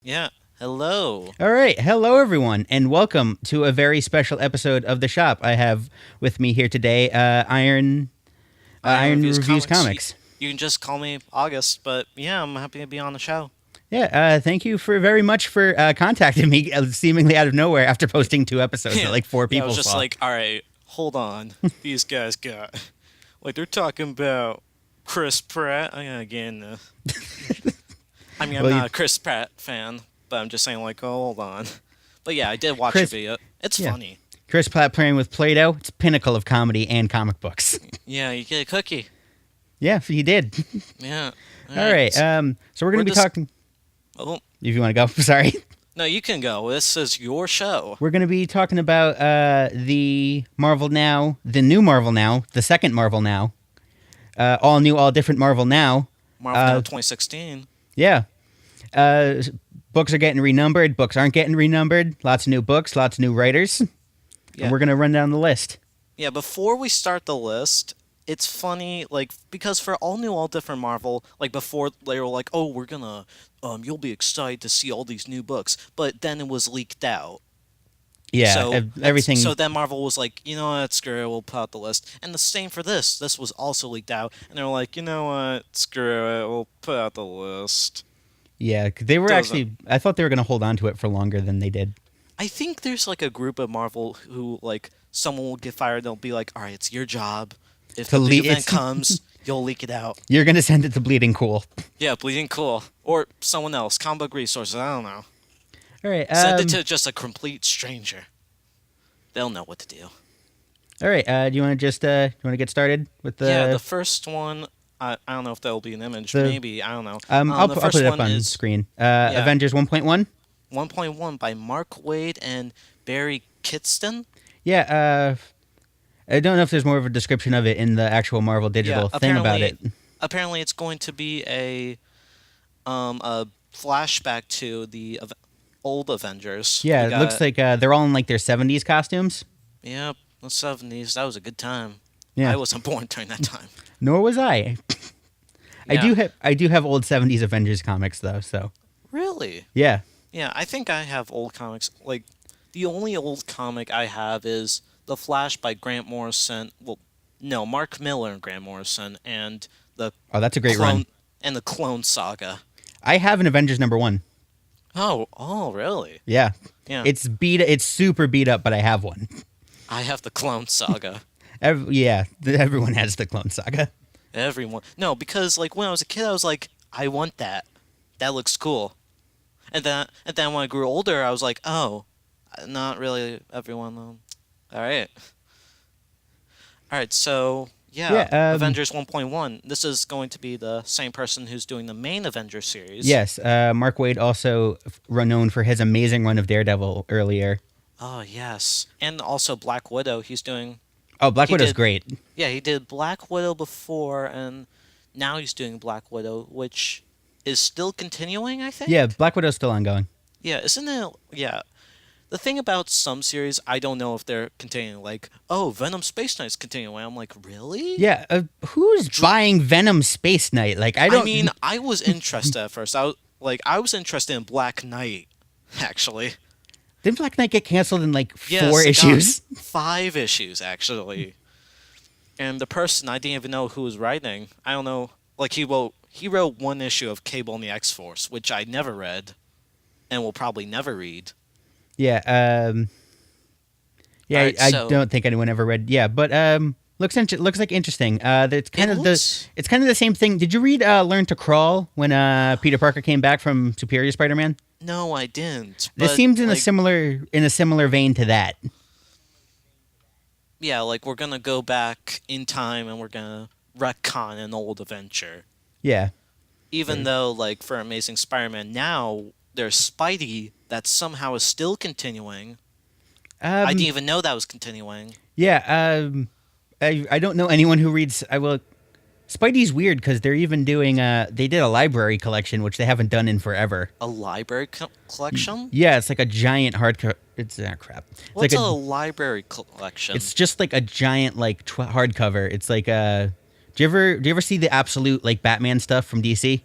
Yeah. Hello. All right. Hello, everyone, and welcome to a very special episode of The Shop. I have with me here today Iron Iron Reviews Reviews Comics. Comics. You can just call me August, but yeah, I'm happy to be on the show. Yeah, thank you very much for contacting me seemingly out of nowhere after posting 2 episodes that Yeah. like four Yeah, I people was just saw. like, all right, hold on. These guys got like they're talking about Chris Pratt. I gotta get in the. I mean, I'm Well, not a Chris Pratt fan, but I'm just saying like, oh, hold on. But yeah, I did watch a Chris, video. It's yeah, funny. Chris Pratt playing with Play-Doh. It's pinnacle of comedy and comic books. Yeah, you get a cookie. Yeah, he did. Yeah. All right. So we're gonna We're be just. talking. Oh If you want to go, sorry. no, you can go. This is your show. We're going to be talking about the Marvel Now, the new Marvel Now, the second Marvel Now, all new, all different Marvel Now. Marvel Now 2016. Yeah. Uh, Books are getting renumbered. Books aren't getting renumbered. Lots of new books, lots of new writers. Yeah. And we're going to run down the list. Yeah, before we start the list, it's funny, like, because for all new, all different Marvel, like, before they were like, oh, we're gonna, you'll be excited to see all these new books, but then it was leaked out. Yeah, everything. So then Marvel was like, you know what, screw it, we'll put out the list. And the same for this. This was also leaked out, and they were like, you know what, screw it, we'll put out the list. Yeah, they were Doesn't. actually, I thought they were going to hold on to it for longer than they did. I think there's, like, a group of Marvel who, like, someone will get fired, they'll be like, all right, it's your job. If To the big leak event it. comes, you'll leak it out. You're going to send it to Bleeding Cool. Yeah, Bleeding Cool. Or someone else. Comic Book Resources. I don't know. All right. Send it to just a complete stranger. They'll know what to do. All right. Do you want to just, you want to get started with the... Yeah, the first one, I don't know if there'll be an image. The- Maybe. I don't know. I'll the put first it up one on is screen. Avengers 1.1? 1.1 by Mark Waid and Barry Kitston. Yeah, I don't know if there's more of a description of it in the actual Marvel Digital thing about it. Apparently, it's going to be a flashback to the old Avengers. Yeah, We it looks got- like they're all in like their 70s costumes. Yep, the 70s. That was a good time. Yeah, I wasn't born during that time. nor was I. Yeah. I do have old 70s Avengers comics though, so Really? yeah. Yeah, I think I have old comics. Like, the only old comic I have is The Flash by Grant Morrison. Well, no, Mark Miller and Grant Morrison, and the Oh, that's a great Clone run. and the Clone Saga. I have an Avengers #1. Oh, really? Yeah. Yeah, It's super beat up, but I have one. I have the Clone Saga. Everyone has the Clone Saga. Everyone, no, because like when I was a kid, I was like, I want that. That looks cool. And then when I grew older, I was like, oh, not really everyone. All right. So yeah, Yeah, Avengers 1.1. This is going to be the same person who's doing the main Avengers series. Yes, Mark Waid also known for his amazing run of Daredevil earlier. Oh yes, and also Black Widow. He's doing. Oh, Black He Widow's did- great. Yeah, he did Black Widow before, and now he's doing Black Widow, which is still continuing. I think. Yeah, Black Widow's still ongoing. Yeah, isn't it? Yeah. The thing about some series, I don't know if they're continuing. Like, oh, Venom Space Knight's continuing. I'm like, really? Yeah, who's buying Venom Space Knight? Like, I don't. I mean, I was interested at first. I was interested in Black Knight, actually. Didn't Black Knight get canceled in like Yes, 4 it got issues? 5 issues actually. And the person I didn't even know who was writing. I don't know. Like he wrote 1 issue of Cable and the X Force, which I never read, and will probably never read. Yeah, yeah. Alright, I so- don't think anyone ever read. Yeah, but looks like interesting. It's kind It of looks- it's kind of the same thing. Did you read Learn to Crawl when Peter Parker came back from Superior Spider-Man? No, I didn't. This but, seems in like, a similar vein to that. yeah, like we're gonna go back in time and we're gonna retcon an old adventure. Yeah. Even though, like, for Amazing Spider-Man now, there's Spidey that somehow is still continuing. I didn't even know that was continuing. Yeah. I don't know anyone who reads. Spidey's weird because they're even doing. They did a library collection which they haven't done in forever. A library collection? Yeah, it's like a giant hardcover. It's crap. It's What's like a library collection? It's just like a giant like hardcover. It's like do you ever see the Absolute like Batman stuff from DC?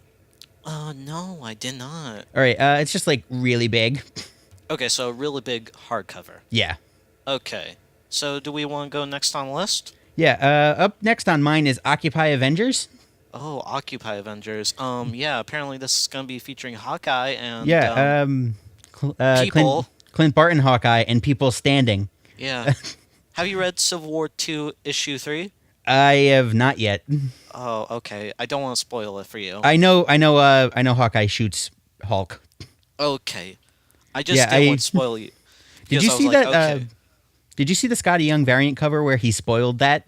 No, I did not. All right, it's just like really big. Okay, so a really big hardcover. Yeah. Okay. So do we want to go next on the list? Yeah, up next on mine is Occupy Avengers. Oh, Occupy Avengers. Yeah, apparently this is going to be featuring Hawkeye and Yeah, people. Clint Barton Hawkeye and people standing. Yeah. Have you read Civil War 2 issue 3? I have not yet. Oh, okay. I don't want to spoil it for you. I know Hawkeye shoots Hulk. Okay. I just Yeah, didn't want to spoil you. Did because you I was see like, that? okay. Did you see the Scotty Young variant cover where he spoiled that?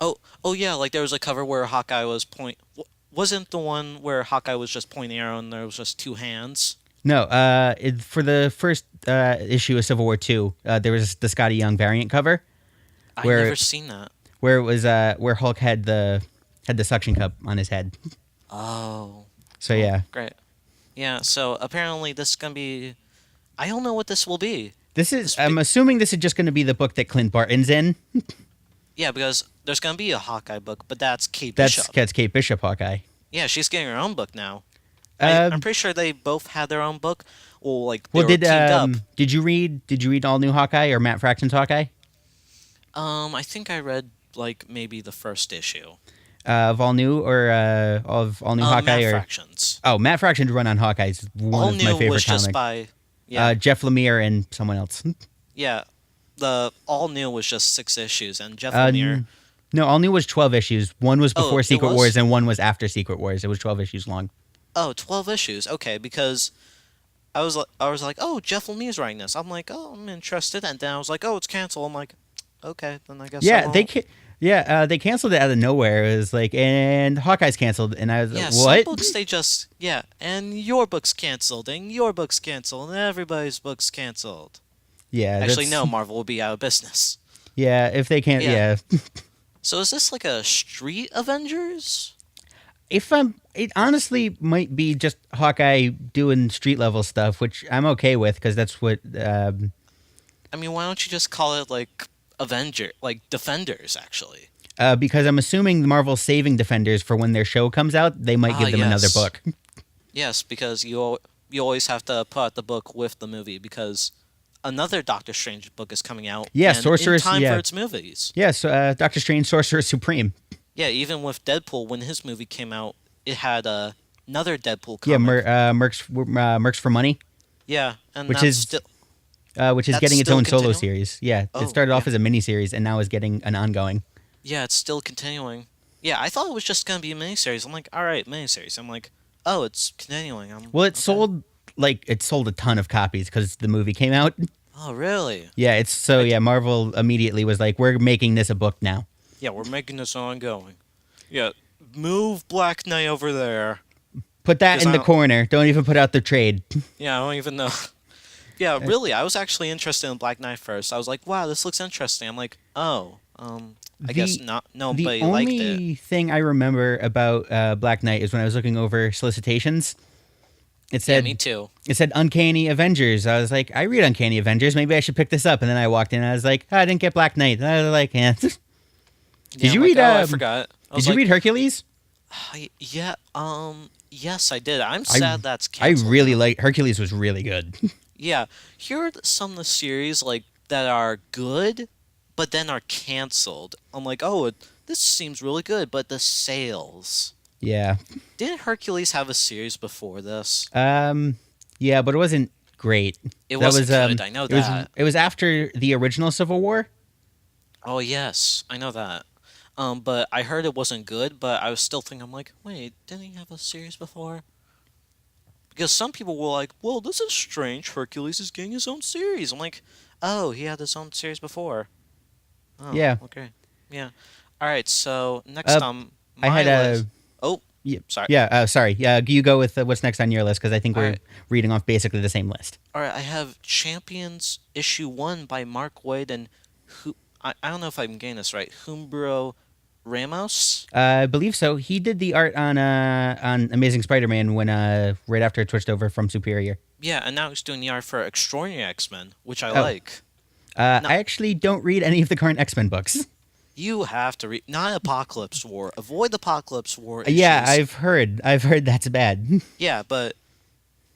Oh yeah, like there was a cover where Hawkeye was wasn't the one where Hawkeye was just pointing arrow and there was just two hands? No, for the first issue of Civil War II, there was the Scotty Young variant cover I've Where- never seen that. where it was where Hulk had the suction cup on his head. Oh, So yeah, great. Yeah, so apparently this is gonna be. I don't know what this will be. this is. I'm assuming this is just going to be the book that Clint Barton's in. Yeah, because there's gonna be a Hawkeye book, but that's Kate That's Bishop. Kate Bishop Hawkeye. Yeah, she's getting her own book now. Um, I'm pretty sure they both had their own book. Well, like they Well, were teamed up. did you read All New Hawkeye or Matt Fraction's Hawkeye? I think I read like maybe the first issue. Of All New or of All New Hawkeye Matt or Fractions. oh, Matt Fraction's run on Hawkeye is one All of my New favorite was just comics. by. Yeah, Jeff Lemire and someone else. yeah. The All New was just 6 issues, and Jeff Lemire. No, All New was 12 issues. One was before it Secret was? Wars and one was after Secret Wars. It was 12 issues long. Oh, 12 issues. Okay, because I was like, oh, Jeff Lemire's writing this. I'm like, oh, I'm interested, and then I was like, oh, it's canceled. I'm like, okay, then I guess. I Yeah, won't. they canceled it out of nowhere. It was like, and Hawkeye's canceled, and I was Yeah, like, some what? books they just and your book's canceled, and your book's canceled, and everybody's book's canceled. Yeah, Actually, that's- no, Marvel will be out of business. Yeah, if they can't, Yeah. yeah. So is this like a Street Avengers? It honestly might be just Hawkeye doing street level stuff, which I'm okay with because that's what. I mean, why don't you just call it like Defenders? Actually, Because I'm assuming Marvel's saving Defenders for when their show comes out. They might give them another yes. book. yes, because you always have to put out the book with the movie because another Doctor Strange book is coming out. Yeah, and Sorceress- in time yeah. for its movies. Yes, Doctor Strange, Sorcerer Supreme. Yeah, even with Deadpool, when his movie came out, it had another Deadpool comic. Yeah, Mercs for Money, Yeah, and which that's is- still. which is That's getting its still own solo continuing? series. Yeah, Oh, it started off yeah. as a miniseries and now is getting an ongoing. Yeah, it's still continuing. Yeah, I thought it was just gonna be a miniseries. I'm like, all right, miniseries. I'm like, oh, it's continuing. Well, it okay. sold a ton of copies because the movie came out. Oh, really? Yeah, Marvel immediately was like, we're making this a book now. Yeah, we're making this ongoing. Yeah, move Black Knight over there. Put that 'Cause in I the don't- corner. Don't even put out the trade. Yeah, I don't even know. Yeah, really, I was actually interested in Black Knight first. I was like, wow, this looks interesting. I'm like, oh, I guess not. The Nobody liked it. only thing I remember about Black Knight is when I was looking over solicitations. It Yeah, said me too. it said Uncanny Avengers. I was like, I read Uncanny Avengers. Maybe I should pick this up. And then I walked in and I was like, I didn't get Black Knight. And I was like, yeah. Yeah, you I'm read, Like, oh, I um, forgot. I was Did you like, read Hercules? Yeah. Yes, I did. I'm sad that's I canceled. really like Hercules. Was really good. Yeah, here are some of the series like that are good, but then are canceled. I'm like, oh, this seems really good, but the sales. Yeah. Didn't Hercules have a series before this? Yeah, but it wasn't great. It That wasn't was, good. I know it was, that. It was after the original Civil War. Oh yes, I know that. But I heard it wasn't good. But I was still thinking, I'm like, wait, didn't he have a series before? Because some people were like, well, this is strange. Hercules is getting his own series. I'm like, oh, he had his own series before. Oh, Yeah. Okay. Yeah. All right. So next on my I had list. Oh, Yeah, sorry. Yeah, sorry. Yeah, you go with what's next on your list because I think we're Alright. reading off basically the same list. All right. I have Champions issue 1 by Mark Waid and who I don't know if I'm getting this right. Humbro Ramos. I believe so. He did the art on Amazing Spider-Man when right after it switched over from Superior. Yeah, and now he's doing the art for Extraordinary X-Men, which I Oh. like. I actually don't read any of the current X-Men books. You have to read not Apocalypse War. Avoid Apocalypse War Yeah, issues. I've heard that's bad. Yeah, but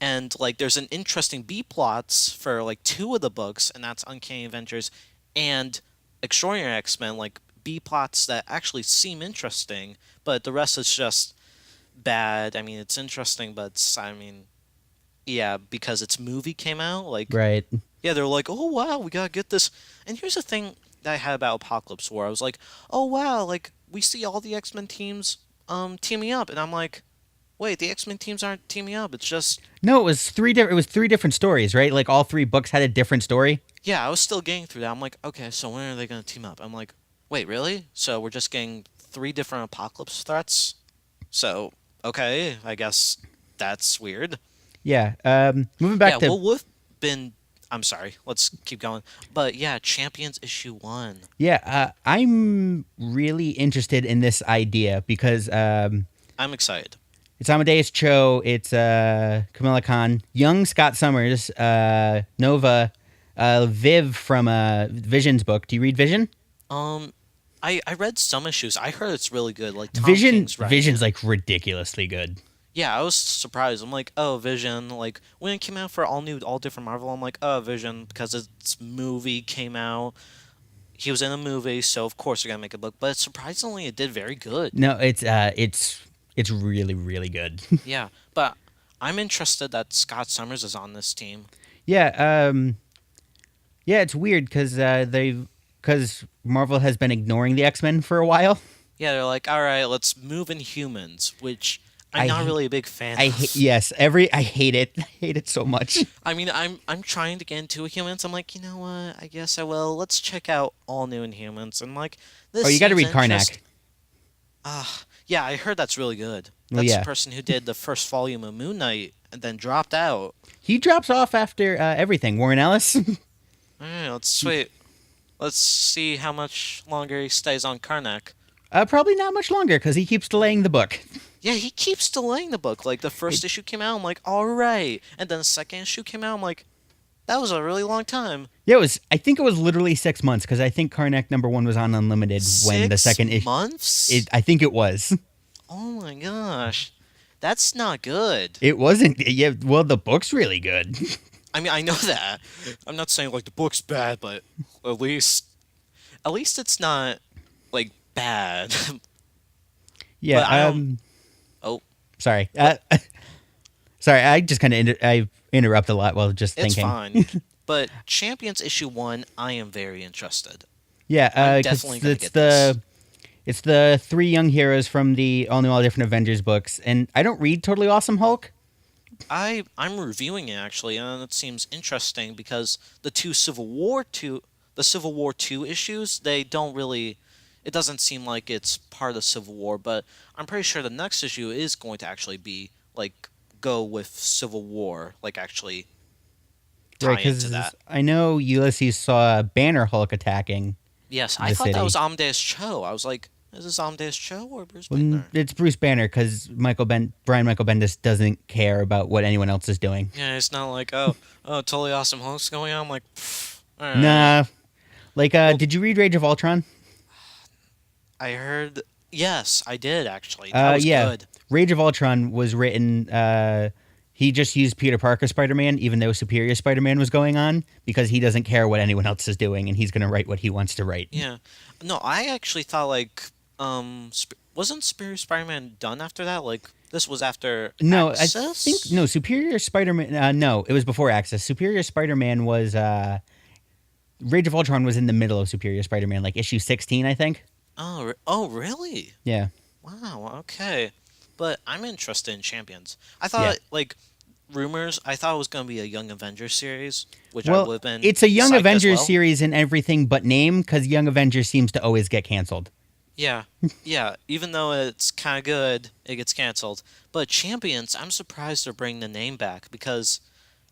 and like there's an interesting B plots for like two of the books, and that's Uncanny Avengers and Extraordinary X-Men, like B plots that actually seem interesting, but the rest is just bad. I mean, it's interesting, but I mean, yeah, because its movie came out, like Right. yeah, they're like, oh wow, we gotta get this. And here's the thing that I had about Apocalypse War. I was like, oh wow, like we see all the X Men teams teaming up, and I'm like, wait, the X Men teams aren't teaming up. It's just No, it was three different stories, right? Like all three books had a different story. yeah, I was still getting through that. I'm like, okay, so when are they gonna team up? I'm like, wait, really? So we're just getting three different Apocalypse threats? So okay, I guess that's weird. Yeah. Moving Yeah, back to well, we've been. I'm sorry. Let's keep going. But yeah, Champions issue 1. yeah, I'm really interested in this idea because I'm excited. it's Amadeus Cho, it's Kamala Khan, young Scott Summers, Nova, Viv from Vision's book. Do you read Vision? Um, I read some issues. I heard it's really good. Like Tom King's writing Vision's it. like ridiculously good. Yeah, I was surprised. I'm like, oh, Vision. Like when it came out for all new, all different Marvel, I'm like, oh, Vision, because its movie came out. He was in a movie, so of course they're gonna make it look. But surprisingly, it did very good. No, it's really really good. Yeah, but I'm interested that Scott Summers is on this team. Yeah, yeah, it's weird because Marvel has been ignoring the X-Men for a while. Yeah, they're like, all right, let's move in humans, which I'm I not hate, really a big fan I of. hate I hate it. I hate it so much. I mean, I'm trying to get into Humans. I'm like, you know what? I guess I will. Let's check out All New Inhumans. And like, Oh, this you got to seems read interest. Karnak. Yeah, I heard that's really good. Well, That's the yeah, person who did the first volume of Moon Knight and then dropped out. he drops off after everything. Warren Ellis. All right, let's wait. Let's see how much longer he stays on Karnak. Probably not much longer because he keeps delaying the book. Yeah, he keeps delaying the book. Like the first issue came out, I'm like, all right, and then the second issue came out, I'm like, that was a really long time. Yeah, it was. I think it was literally 6 months because I think Karnak #1 was on Unlimited when the Six second issue. months? I think it was. Oh my gosh, that's not good. It wasn't. Yeah. Well, the book's really good. I mean, I know that. I'm not saying like the book's bad, but at least, at least it's not like bad. Yeah. But I don't. Oh, Sorry. what? Sorry. I just kind of I interrupt a lot while just It's thinking. fine. But Champions issue 1, I am very interested. Yeah. I'm 'Cause definitely gonna get this. it's the three young heroes from the all new all different Avengers books, and I don't read Totally Awesome Hulk. I'm reviewing it actually, and it seems interesting because the Civil War 2 issues, they don't really. It doesn't seem like it's part of the Civil War, but I'm pretty sure the next issue is going to actually be like go with Civil War, like actually Right. tie into Because that. I know Ulysses saw Banner Hulk attacking Yes, I the thought that city. was Amadeus Cho. I was like, is this Amadeus Cho or Bruce Well, Banner? it's Bruce Banner because Brian Michael Bendis doesn't care about what anyone else is doing. Yeah, it's not like oh, totally awesome Hulk's going on. I'm like, all right. Nah. Like, Well, did you read Rage of Ultron? I heard. Yes, I did actually. That was Yeah. good. Rage of Ultron was written. He just used Peter Parker Spider Man, even though Superior Spider Man was going on, because he doesn't care what anyone else is doing, and he's going to write what he wants to write. Yeah. No, I actually thought like wasn't Superior Spider-Man done after that? Like this was after No, I Axis? think no. Superior Spider Man. No, it was before Access. Superior Spider Man was. Rage of Ultron was in the middle of Superior Spider Man, like issue 16, I think. Oh, really? Yeah. Wow. Okay. But I'm interested in Champions. I Yeah. thought like rumors. I thought it was going to be a Young Avengers series, which I Well, would have been. it's a Young psyched as Avengers well. series in everything but name, because Young Avengers seems to always get canceled. Yeah, yeah. Even though it's kind of good, it gets canceled. But Champions, I'm surprised they're bringing the name back because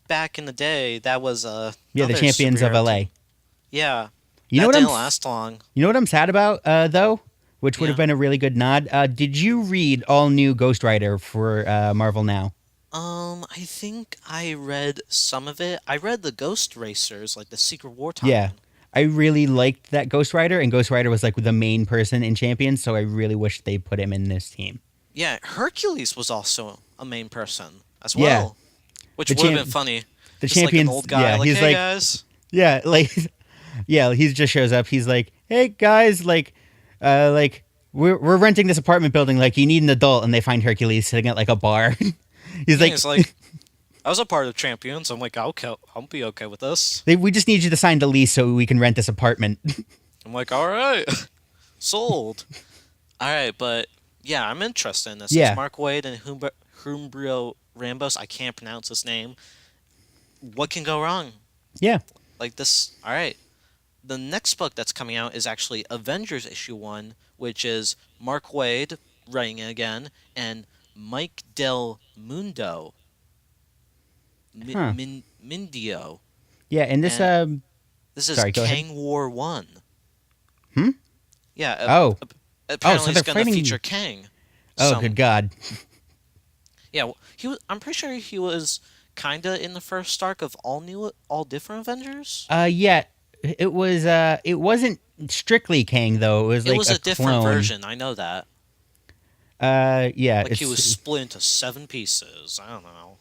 back in the day, that was Yeah, the another Champions of superhero LA. team. Yeah, You that know what didn't last long. You know what I'm sad about, though, which would have Yeah. been a really good nod. Did you read all new Ghost Rider for Marvel Now? I think I read some of it. I read the Ghost Racers, like the Secret War time. Yeah. I really liked that Ghost Rider, and Ghost Rider was like the main person in Champions, so I really wish they put him in this team. Yeah, Hercules was also a main person as Yeah. well, which The would have champ- been funny. The Just like an Champions, old guy, yeah, like, he's hey like, guys. yeah, like, yeah, he just shows up. He's like, hey guys, like we're renting this apartment building. Like, you need an adult, and they find Hercules sitting at like a bar. He's like, He's like, I was a part of Champions. I'm like, okay, I'll be okay with this. we just need you to sign the lease so we can rent this apartment. I'm like, all right, sold. All right, but yeah, I'm interested in this. Yeah. It's Mark Waid and Humbrio Rambos. I can't pronounce his name. What can go wrong? Yeah. Like this. All right. The next book that's coming out is actually Avengers issue 1, which is Mark Waid writing it again and Mike Del Mundo. Huh. Mindio. Yeah, and this And- This is Sorry, go ahead. Kang War 1. Hmm? Yeah. so Apparently they're it's going to fighting- feature Kang. oh Some- good god. Yeah, I'm pretty sure he was kind of in the first arc of all different Avengers. Yeah, it wasn't strictly Kang though. It was It like was a different clone. version. I know that. Yeah, Like he it's- was split into 7 pieces. I don't know.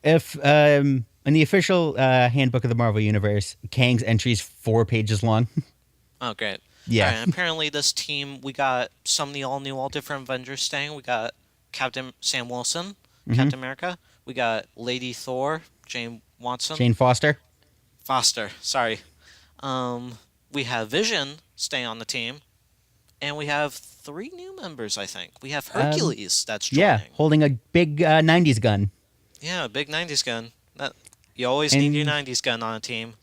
if in the official handbook of the Marvel Universe, Kang's entry's 4 pages long. Oh, great. Yeah. All right, apparently this team, we got some of the all different Avengers staying. We got Captain Sam Wilson, Mhm. Captain America. We got Lady Thor, Jane Watson. Jane Foster. Foster, sorry. We have Vision staying on the team. And we have 3 new members, I think. We have Hercules that's joining. Yeah, holding a big 90s gun. Yeah, big 90s gun. You always need your And- 90s gun on a team.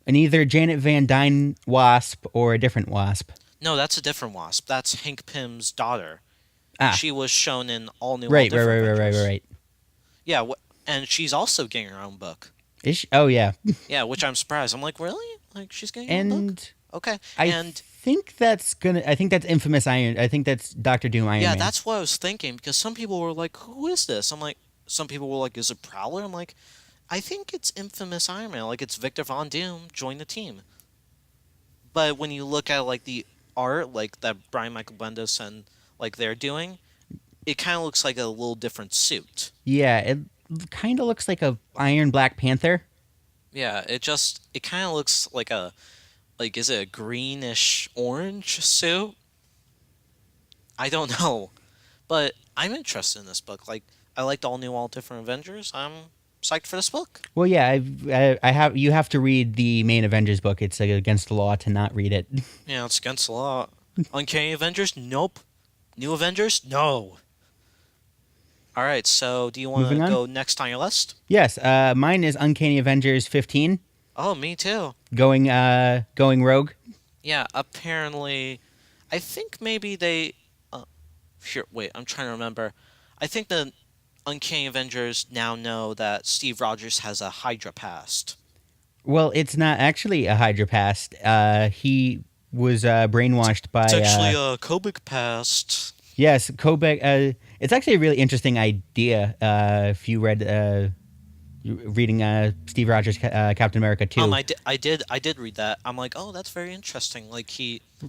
And either Janet Van Dyne Wasp or a different Wasp. No, that's a different Wasp. That's Hank Pym's daughter. Ah. She was shown in all new, Right, all different right. Avengers. Yeah, and she's also getting her own book. Is she? Oh yeah. Yeah, which I'm surprised. I'm like, really? Like she's getting her own book? And Okay. I and think that's Infamous Iron. I think that's Doctor Doom Iron yeah, Man. that's what I was thinking because some people were like, "Who is this?" I'm like, some people were like, "Is it Prowler?" I'm like, I think it's Infamous Iron Man. Like it's Victor Von Doom joined the team. But when you look at like the art, like that Brian Michael Bendis and like they're doing, it kind of looks like a little different suit. Yeah, it kind of looks like a Iron Black Panther. Yeah, it kind of looks like is it a greenish orange suit? I don't know, but I'm interested in this book. Like I liked all new, all different Avengers. I'm psyched for this book. Well, yeah, you have to read the main Avengers book. It's against the law to not read it. Yeah, it's against the law. Uncanny Avengers? Nope. New Avengers? No. All right, so do you want to Moving on? go next on your list? Yes, mine is Uncanny Avengers 15, Oh, me too. going rogue. Yeah, apparently, I think maybe they. Here, wait, I'm trying to remember. I think the Uncanny Avengers now know that Steve Rogers has a Hydra past. Well, it's not actually a Hydra past. He was brainwashed by. It's actually a Kobik past. Yes, Kobek. It's actually a really interesting idea. If you read reading Steve Rogers' Captain America 2. I did read that. I'm like, oh, that's very interesting. Like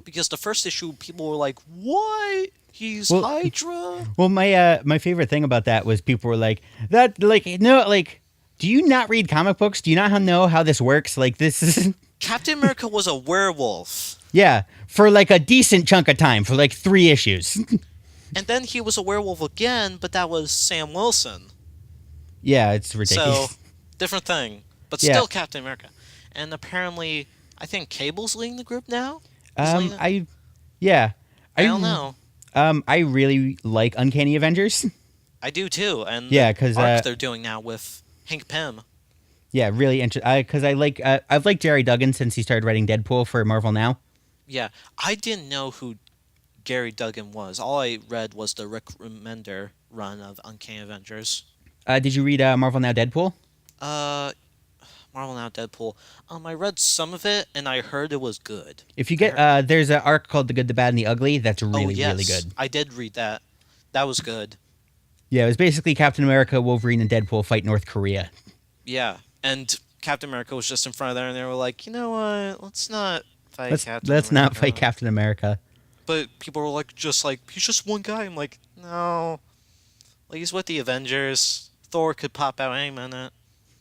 because the first issue, people were like, what? He's Well- Hydra. Well, my favorite thing about that was people were like, that, like, no, like, do you not read comic books? Do you not know how this works? Like, this is, Captain America was a werewolf, yeah, for like a decent chunk of time, for like 3 issues. and then he was a werewolf again, but that was Sam Wilson. Yeah, it's ridiculous. So different thing, but Yeah. still Captain America. And apparently, I think Cable's leading the group now. He's leading it? I don't know. I really like Uncanny Avengers. I do too, and Yeah, the 'cause, arc they're doing now with Hank Pym. Yeah, really interesting. Because I've liked Jerry Duggan since he started writing Deadpool for Marvel Now. Yeah, I didn't know who Gary Duggan was. All I read was the Rick Remender run of Uncanny Avengers. Did you read Marvel Now Deadpool? Marvel Now Deadpool. I read some of it, and I heard it was good. If you get there's an arc called The Good, the Bad, and the Ugly that's really oh, yes. really good. I did read that. That was good. Yeah, it was basically Captain America, Wolverine, and Deadpool fight North Korea. Yeah, and Captain America was just in front of there, and they were like, you know what? Let's not fight Let's Captain let's not fight America. Captain America. But people were like he's just one guy. I'm like, no, like he's with the Avengers. Thor could pop out any minute.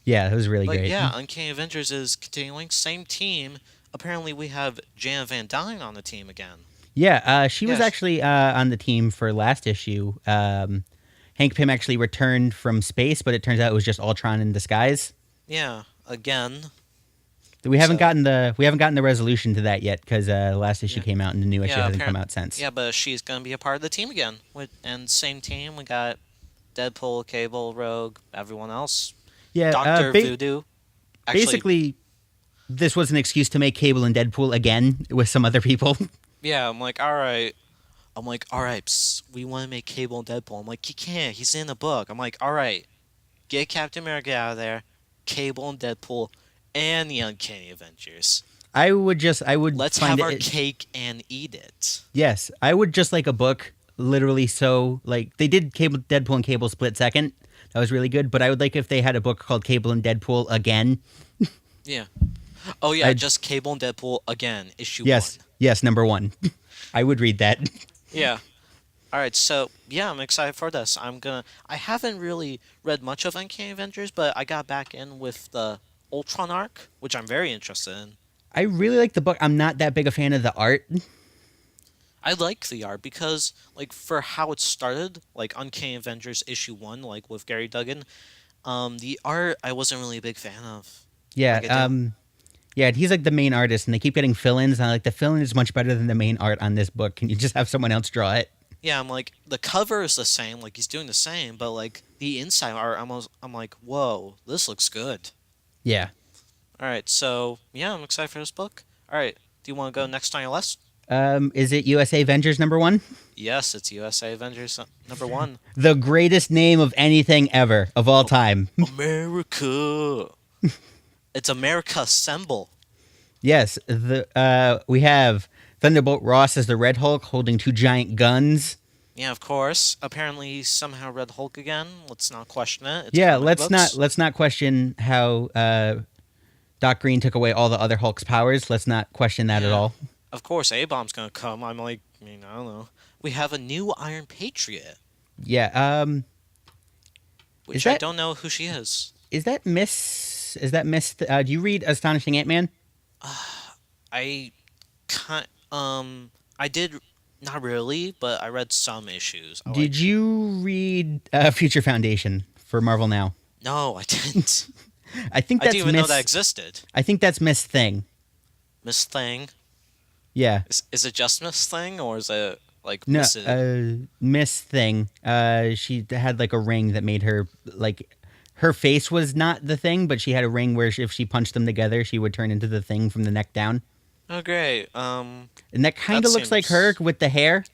Yeah, it was really Like, great. yeah, Uncanny Avengers is continuing. Same team. Apparently, we have Janet Van Dyne on the team again. Yeah, she was Yes. actually on the team for last issue. Hank Pym actually returned from space, but it turns out it was just Ultron in disguise. Yeah, again. We haven't So- gotten the resolution to that yet because the last issue Yeah. came out and the new issue Yeah, hasn't come apparent- out since. Yeah, but she's gonna be a part of the team again. And same team, we got Deadpool, Cable, Rogue, everyone else. Yeah, Doctor Voodoo. Actually, basically, this was an excuse to make Cable and Deadpool again with some other people. yeah, I'm like, all right. We want to make Cable and Deadpool. I'm like, you can't. He's in the book. I'm like, all right, get Captain America out of there, Cable and Deadpool, and the Uncanny Avengers. I would Let's find have our it. cake and eat it. Yes, I would just like a book, literally. So like they did Deadpool and Cable split second. That was really good. But I would like if they had a book called Cable and Deadpool again. Yeah. Oh yeah, I'd- just Cable and Deadpool again, issue Yes, 1. yes, number one. I would read that. Yeah. All right, so yeah, I'm excited for this. I haven't really read much of Uncanny Avengers, but I got back in with the Ultron arc, which I'm very interested in. I really like the book. I'm not that big a fan of the art. I like the art because, like, for how it started, like Uncanny Avengers issue 1, like with Gary Duggan, the art I wasn't really a big fan of. Yeah, Like I do. yeah, he's like the main artist, and they keep getting fill-ins. And I'm like, the fill-in is much better than the main art on this book. Can you just have someone else draw it? Yeah, I'm like, the cover is the same, like he's doing the same, but like the inside art, I'm like, whoa, this looks good. Yeah. All right, so yeah, I'm excited for this book. All right, do you want to go next on your list? Is it USA Avengers number one? Yes, it's USA Avengers number 1. The greatest name of anything ever of all time. America. It's America Assemble. Yes, we have Thunderbolt Ross as the Red Hulk holding two giant guns. Yeah, of course. Apparently, he's somehow Red Hulk again. Let's not question it. It's Yeah, comic books. let's not question how Doc Green took away all the other Hulk's powers. Let's not question that at Yeah. all. Of course, A-Bomb's gonna come. I'm like, I don't know. We have a new Iron Patriot, Yeah. which Is I that- don't know who she is. Is that Miss? Is that Miss? Do you read Astonishing Ant-Man? I can't. I did not really, but I read some issues. I Did you read Future Foundation for Marvel Now? No, I didn't. I think I that's didn't even Miss. know that existed. I think that's Miss Thing. Miss Thing. Yeah. Is it just Miss Thing, or is it like No, Miss? Miss Thing. She had like a ring that made her like her face was not the Thing, but she had a ring where if she punched them together, she would turn into the Thing from the neck down. Oh, great. And that kind That of looks like seems- her with the hair.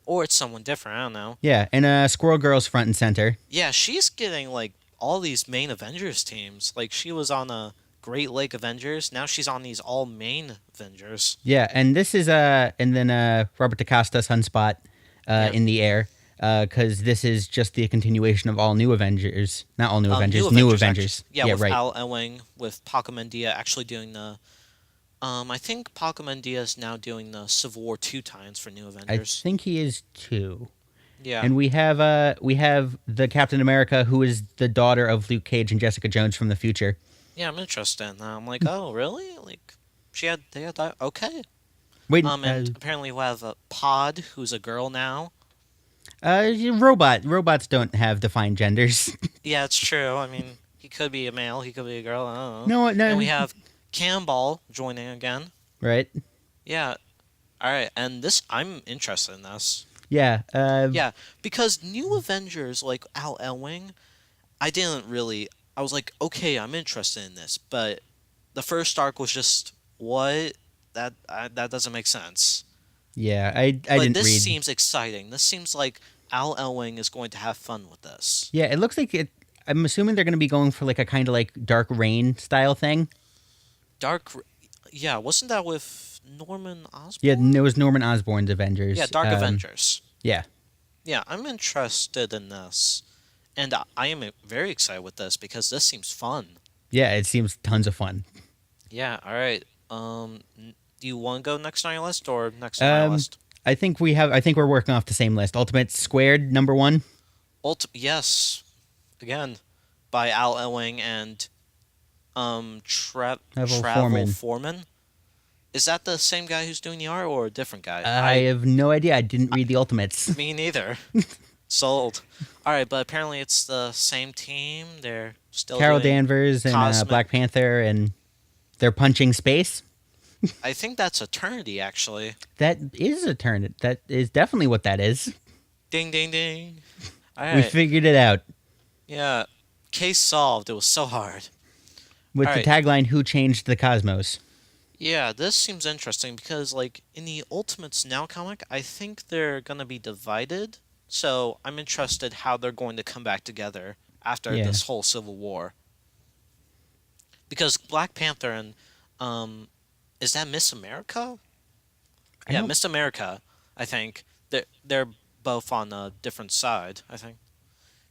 Or it's someone different. I don't know. Yeah, and Squirrel Girl's front and center. Yeah, she's getting like all these main Avengers teams. Like she was on the Great Lake Avengers. Now she's on these all main Avengers. Yeah, and this is and then Robert DaCosta Sunspot Yeah. in the air because this is just the continuation of all new Avengers, not all new Avengers, New new Avengers, Avengers. actually. Yeah, with right. Al Ewing, with Paco Mendia actually doing the. I think Paco Mendia is now doing the Civil War 2 tie-ins for New I Avengers. think he is too. Yeah. And we have the Captain America who is the daughter of Luke Cage and Jessica Jones from the future. Yeah, I'm interested in that. I'm like, oh, really? Like, they had that? Okay. Wait, And apparently we have a Pod, who's a girl now. robots don't have defined genders. Yeah, it's true. I mean, he could be a male, he could be a girl. I don't know. no, And we have Cannonball joining again. right? Yeah. All right, and this I'm interested in this. Yeah, Yeah, because New Avengers like Al Ewing, I was like, okay, I'm interested in this, but the first arc was just what that doesn't make sense. yeah. I But didn't this read. seems exciting. This seems like Al Ewing is going to have fun with this. Yeah, it looks like it. I'm assuming they're going to be going for like a kind of like Dark Reign style thing. Yeah, wasn't that with Norman Osborn? Yeah, it was Norman Osborn's Avengers. Yeah, Dark Avengers. Yeah, Yeah, I'm interested in this, and I am very excited with this because this seems fun. Yeah, it seems tons of fun. Yeah. All right. Do you want to go next on your list or next on my Um, list? I think we're working off the same list. Ultimate Squared number one. Yes. Again, by Al Ewing and Level Travel Foreman. Foreman. Is that the same guy who's doing the art or a different guy? I have no idea. I didn't read the Ultimates. Me neither. Sold. All right, but apparently it's the same team. They're still Carol doing Danvers and Cosmic. Black Panther, and they're punching space. I think that's Eternity, actually. That is a turn. That is definitely what that is. Ding, ding, ding. All We right. figured it out Yeah. Case solved. It was so hard. with All the right. tagline "Who changed the cosmos?" Yeah, this seems interesting because, like, in the Ultimates Now comic, I think they're gonna be divided. So I'm interested how they're going to come back together after Yeah. this whole Civil War. Because Black Panther and, is that Miss America? I Yeah, don't. Miss America. I think they're both on a different side. I think.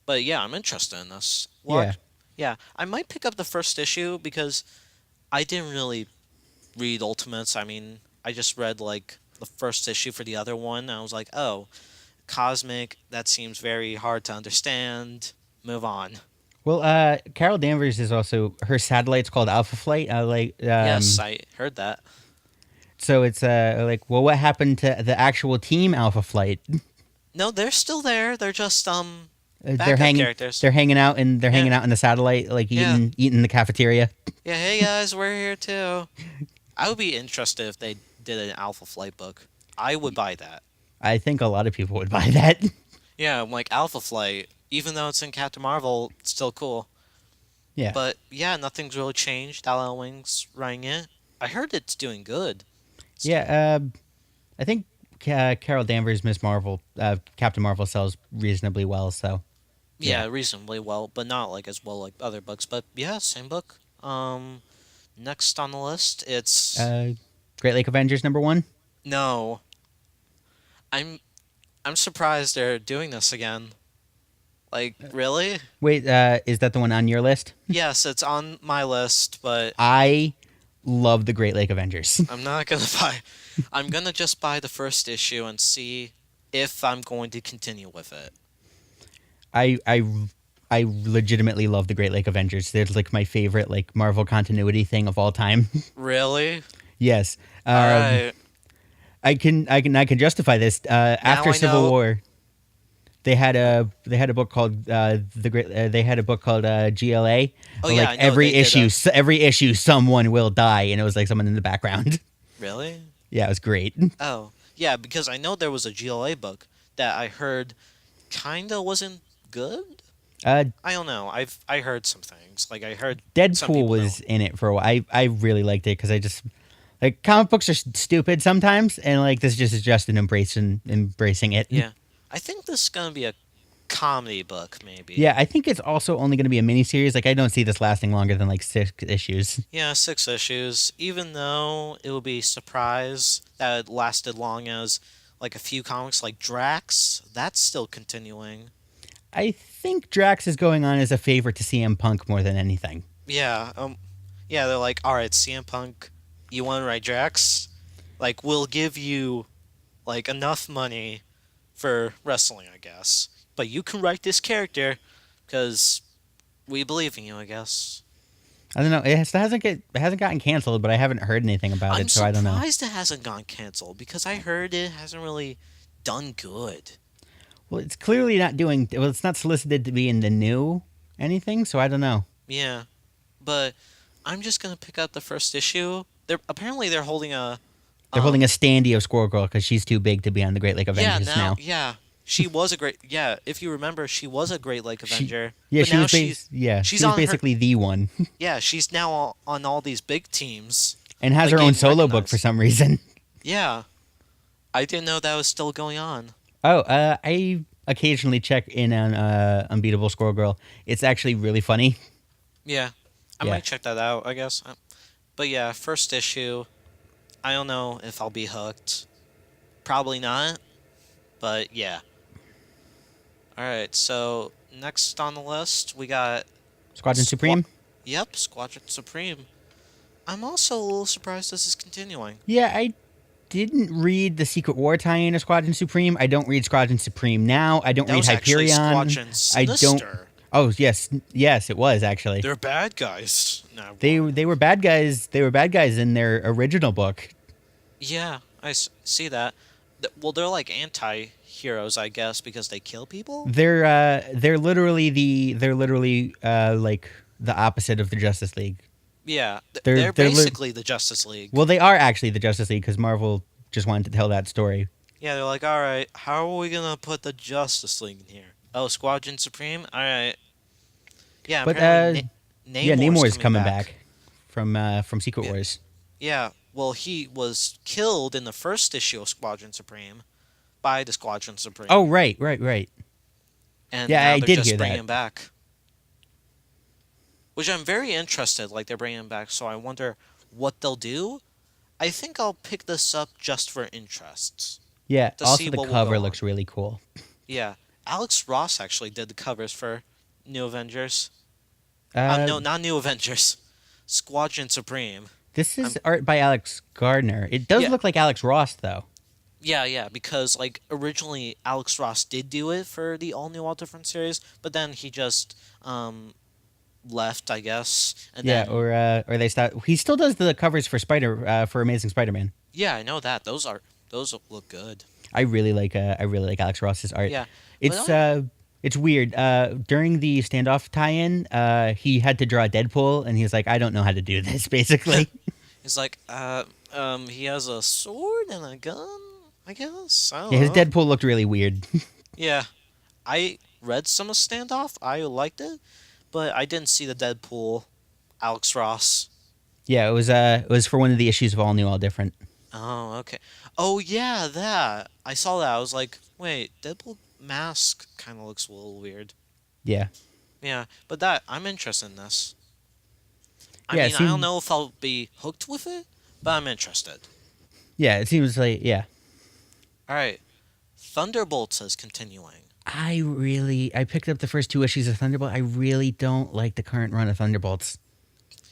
But yeah, I'm interested in this. Yeah. Yeah, I might pick up the first issue because I didn't really read Ultimates. I mean, I just read like the first issue for the other one. And I was like, oh, Cosmic. That seems very hard to understand. Move on. Well, Carol Danvers is also her satellite's called Alpha Flight. Yes, I heard that. So it's like, well, what happened to the actual team Alpha Flight? No, they're still there. They're just They're backup hanging. characters. They're hanging out and they're Yeah. hanging out in the satellite, like Yeah. eating in the cafeteria. Yeah, hey guys, we're here too. I would be interested if they did an Alpha Flight book. I would buy that. I think a lot of people would buy that. Yeah, like Alpha Flight, even though it's in Captain Marvel, it's still cool. Yeah. But yeah, nothing's really changed. Al Ewing's writing it. I heard it's doing good. Yeah, I think Carol Danvers, Miss Marvel, Captain Marvel sells reasonably well. So Yeah, Yeah. reasonably well, but not like as well like other books. But yeah, same book. Next on the list, it's Great Lake Avengers number one. no. I'm I'm surprised they're doing this again. Like, really? Wait, is that the one on your list? Yes, it's on my list, but I love the Great Lake Avengers. I'm not gonna buy. I'm gonna just buy the first issue and see if I'm going to continue with it. I I I legitimately love the Great Lake Avengers. They're like my favorite like Marvel continuity thing of all time. Really? Yes. All right. I can justify this. After I Civil know. War, they had a book called the Great. They had a book called GLA. Oh, yeah, I like know every they did issue, a- every issue, someone will die, and it was like someone in the background. Really? Yeah, it was great. Oh, yeah, because I know there was a GLA book that I heard kinda wasn't good. Uh, I don't know. I heard some things. Like I heard some Deadpool people was in it for a while. I really liked it because I just like comic books are stupid sometimes, and like this just is just an embracing it. Yeah. I think this is gonna be a comedy book, maybe. Yeah, I think it's also only going to be a miniseries. Like I don't see this lasting longer than like 6 issues. Yeah, 6 issues. Even though it would be surprise that it lasted long as like a few comics like Drax, that's still continuing. I think Drax is going on as a favor to CM Punk more than anything. Yeah, yeah, they're like, all right, CM Punk, you want to write Drax? Like, we'll give you like enough money for wrestling, I guess, but you can write this character because we believe in you, I guess. I don't know. It hasn't gotten canceled, but I haven't heard anything about I'm it, so I don't know. surprised it hasn't gone canceled because I heard it hasn't really done good. Well, it's clearly not doing. Well, it's not solicited to be in the new anything, so I don't know. Yeah, but I'm just gonna pick up the first issue. They're holding a They're holding a standee of Squirrel Girl because she's too big to be on the Great Lake Avengers now. yeah. She was a great yeah. If you remember, she was a Great Lake She- Avenger. Yeah, but she now was. she's She was on her- basically the one, yeah. She's now on all these big teams. and has Like her own getting solo book recognized. for some reason. Yeah, I didn't know that was still going on. Oh, I occasionally check in on Unbeatable Squirrel Girl. It's actually really funny. Yeah, I Yeah. might check that out. I guess. But yeah, first issue. I don't know if I'll be hooked. Probably not. But yeah. All right. So next on the list, we got Squadron Supreme. Yep, Squadron Supreme. I'm also a little surprised this is continuing. Yeah, I didn't read the Secret War tie-in of Squadron Supreme. I don't read Squadron Supreme now. I don't That read was actually Hyperion. Squadron I don't. Sinister. Oh yes, yes, it was actually. They're bad guys. Now, They were bad guys. They were bad guys in their original book. yeah, see that. Well, they're like anti-heroes, I guess, because they kill people. They're literally like the opposite of the Justice League. Yeah, They're they're they're li- basically the Justice League. well, they are actually the Justice League because Marvel just wanted to tell that story. Yeah, they're like, all right, how are we gonna put the Justice League in here? Oh, Squadron Supreme. All right. Yeah, But apparently yeah, Namor's Namor's coming coming back. from Secret Yeah, Wars. yeah. Well, he was killed in the first issue of Squadron Supreme by the Squadron Supreme, Oh right. and Yeah, now I they're did just hear bringing that. him back, which I'm very interested. Like they're bringing him back, so I wonder what they'll do. I think I'll pick this up just for interests Yeah. to see Also, the what will go cover on. looks really cool. Yeah, Alex Ross actually did the covers for New Avengers. Uh, No, not New Avengers. Squadron Supreme. this Um, is art by Alex Gardner. It does yeah, look like Alex Ross though. yeah, because like originally Alex Ross did do it for the all new, all different series, but then he just left, I guess, and Yeah, then or they start. He still does the covers for for Amazing Spider-Man. yeah, I know that those look good. I really like Alex Ross's art. Yeah, but It's weird. During the standoff tie-in, he had to draw Deadpool, and he was like, "I don't know how to do this." Basically, it's like he has a sword and a gun. I guess I don't yeah, his know. Deadpool looked really weird. Yeah, I read some of Standoff. I liked it, but I didn't see the Deadpool Alex Ross. Yeah, it was for one of the issues of All New, All Different. Oh, okay. Oh, yeah, that. I saw that. I was like, wait, Deadpool mask kind of looks a little weird. Yeah, Yeah, but that I'm interested in this. I yeah, mean, I don't know if I'll be hooked with it, but I'm interested. it seems like yeah. All right, Thunderbolts is continuing. I picked up the first two issues of Thunderbolt. I really don't like the current run of Thunderbolts.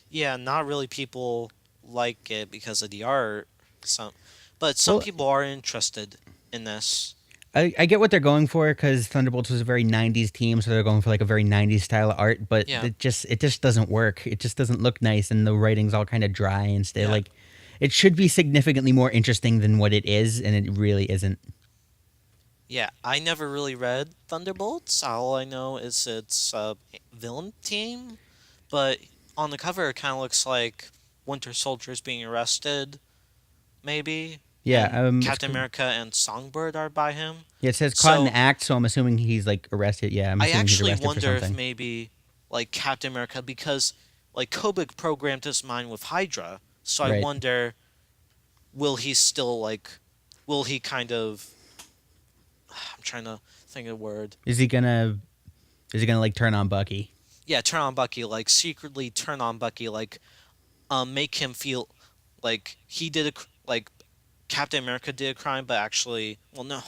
Yeah, not really people like it because of the art. But some Well, people are interested in this. I get what they're going for because Thunderbolts was a very '90s team, so they're going for like a very '90s style of art. But Yeah, it just doesn't work. It just doesn't look nice, and the writing's all kind of dry and still yeah. like it should be significantly more interesting than what it is, and it really isn't. Yeah, I never really read Thunderbolts. All I know is it's a villain team, but on the cover it kind of looks like Winter Soldier's being arrested, maybe, Yeah, and Captain America and Songbird are by him. yeah, it says caught in So the act, so I'm assuming he's like arrested. Yeah, I'm I assuming he's actually arrested for wonder if something. maybe like Captain America, because like Kobik programmed his mind with Hydra, so I Right? wonder will he still like will he kind of I'm trying to think of the word. Is he gonna like turn on Bucky? Yeah, turn on Bucky, like secretly turn on Bucky, like make him feel like he did like Captain America did a crime, but actually, well, no,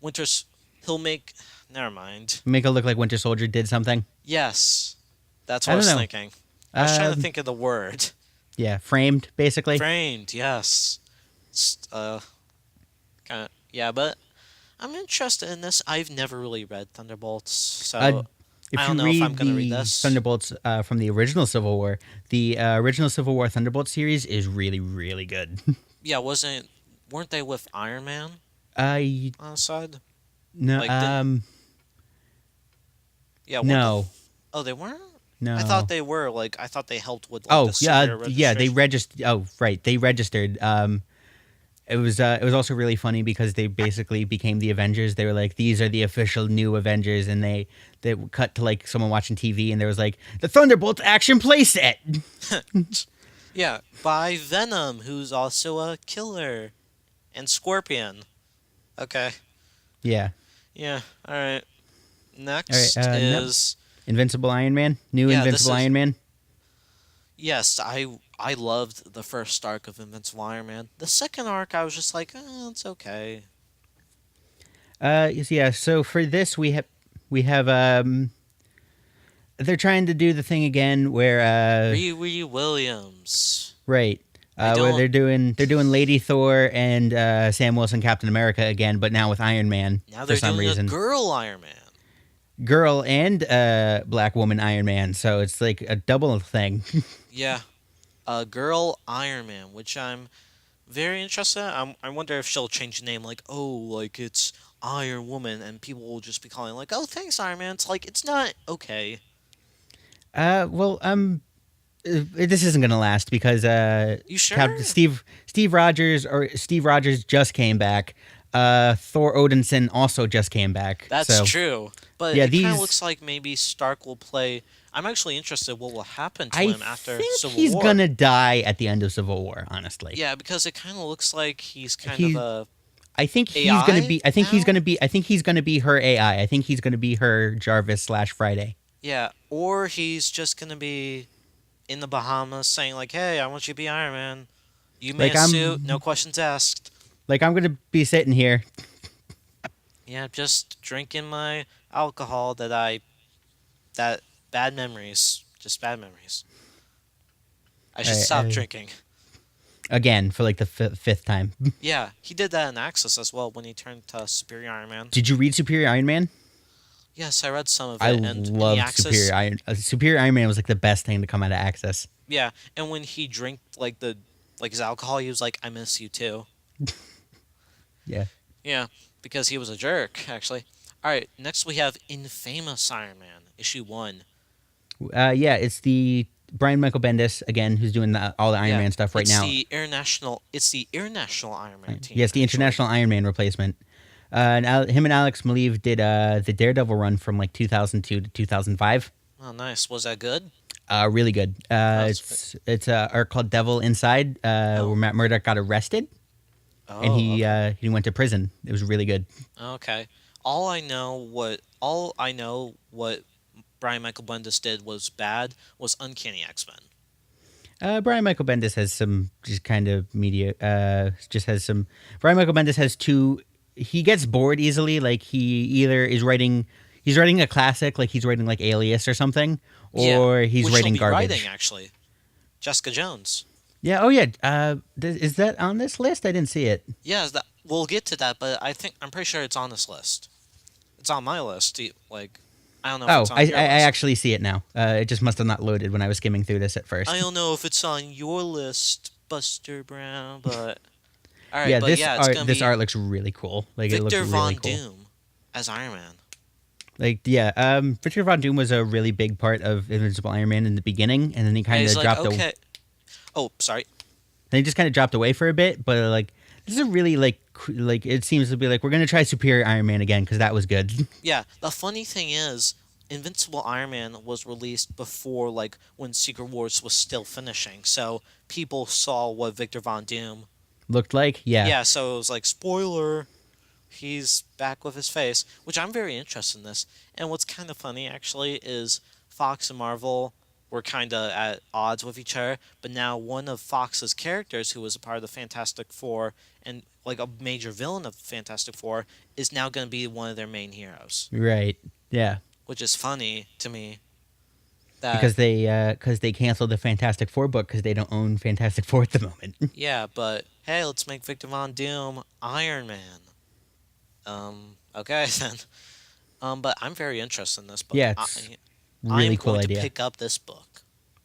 Winter's he'll make. Never mind. Make it look like Winter Soldier did something. Yes, that's what I I don't was know. thinking. I was trying to Um, think of the word. yeah, framed basically. Framed, yes. Kind of, yeah, but I'm interested in this. I've never really read Thunderbolts, so Uh, I if don't you know if I'm read gonna read the this. Thunderbolts from the original Civil War, the original Civil War Thunderbolts series is really, really good. Yeah, weren't they with Iron Man I on the side? no Like, didn't Yeah, no oh, they weren't. no. I thought they were. Like, I thought they helped with like Oh the yeah, superhero yeah. They registration. registered. Oh right, they registered. It was also really funny because they basically became the Avengers. They were like, these are the official new Avengers, and they cut to like someone watching TV, and there was like the Thunderbolts action playset. Yeah, by Venom, who's also a killer, and Scorpion. Okay. Yeah. Yeah. All right. All Next right. is Invincible Iron Man. New yeah. This Invincible is Iron Man. yes. I loved the first arc of Invincible Iron Man. The second arc, I was just like, it's okay. Yeah. So for this, we have they're trying to do the thing again where Riri Williams. right. I Where don't. they're doing Lady Thor and Sam Wilson Captain America again, but now with Iron Man Now for they're some doing reason. a girl Iron Man. Girl and black woman Iron Man, so it's like a double thing. Yeah, a girl Iron Man, which I'm very interested in. I wonder if she'll change the name, like, oh, like it's Iron Woman, and people will just be calling like, oh, thanks Iron Man. It's like it's not okay. Well, this isn't gonna last because You sure? Steve Rogers just came back. Thor Odinson also just came back. That's So true. But yeah, it kind of these looks like maybe Stark will play. I'm actually interested what will happen to I him after think Civil he's War. gonna die at the end of Civil War. Honestly, Yeah, because it kind of looks like he's kind of he. a I think he's gonna AI be. I think he's now. gonna be. I think he's gonna be her AI. I think he's gonna be her Jarvis/Friday. Yeah, or he's just gonna be in the Bahamas saying like, "Hey, I want you to be Iron Man. You may Like a suit, no I'm. questions asked." Like I'm gonna be sitting here. Yeah, just drinking my alcohol that bad memories, just bad memories. I should stop I, drinking. again for like the fifth time. Yeah, he did that in Axis as well when he turned to Superior Iron Man. Did you read Superior Iron Man? Yes, I read some of I it, and in the loved Axis, Superior Iron Man was like the best thing to come out of Access. yeah, and when he drank like his alcohol, he was like, "I miss you too." Yeah. Yeah, because he was a jerk, actually. All right, next we have Infamous Iron Man, issue 1. Yeah, it's the Brian Michael Bendis again who's doing all the Iron Yeah, Man stuff right it's now. It's the international Iron Man team. Yes, the actually. international Iron Man replacement. Him and Alex Maleev did the Daredevil run from like 2002 to 2005. Oh, nice. Was that good? Really good. It's a arc called Devil Inside, where Matt Murdock got arrested Oh, and okay. he went to prison. It was really good. Okay. All I know what Brian Michael Bendis did was bad was Uncanny X-Men. Brian Michael Bendis has some just kind of media. Just has some. Brian Michael Bendis has two. He gets bored easily. Like he either is writing. He's writing a classic, like he's writing like Alias or something, or Yeah, he's which writing he'll be garbage. writing actually. Jessica Jones. Yeah. Oh yeah. Is that on this list? I didn't see it. Yeah, we'll get to that, but I'm pretty sure it's on this list. It's on my list. Like, I don't know if Oh, it's on I your list. actually see it now. It just must have not loaded when I was skimming through this at first. I don't know if it's on your list, Buster Brown, but all right. Yeah, But yeah, it's gonna this be art looks really cool. Like it looks Victor really Von cool. Doom as Iron Man. Like yeah, Victor Von Doom was a really big part of Invincible Iron Man in the beginning, and then he And kind he's of like, dropped. okay. Oh, sorry. Then he just kind of dropped away for a bit. But like this is a really like it seems to be like we're gonna try Superior Iron Man again because that was good. Yeah. The funny thing is, Invincible Iron Man was released before like when Secret Wars was still finishing, so people saw what Victor Von Doom. Looked like yeah. Yeah. So it was like spoiler. He's back with his face, which I'm very interested in this. And what's kind of funny actually is Fox and Marvel were kind of at odds with each other, but now one of Fox's characters, who was a part of the Fantastic Four and like a major villain of Fantastic Four, is now going to be one of their main heroes, Right. Yeah. which is funny to me. That Because they canceled the Fantastic Four book because they don't own Fantastic Four at the moment. yeah, but hey, let's make Victor Von Doom Iron Man. Okay then. But I'm very interested in this book. Yeah, it's I am really cool going idea. to pick up this book.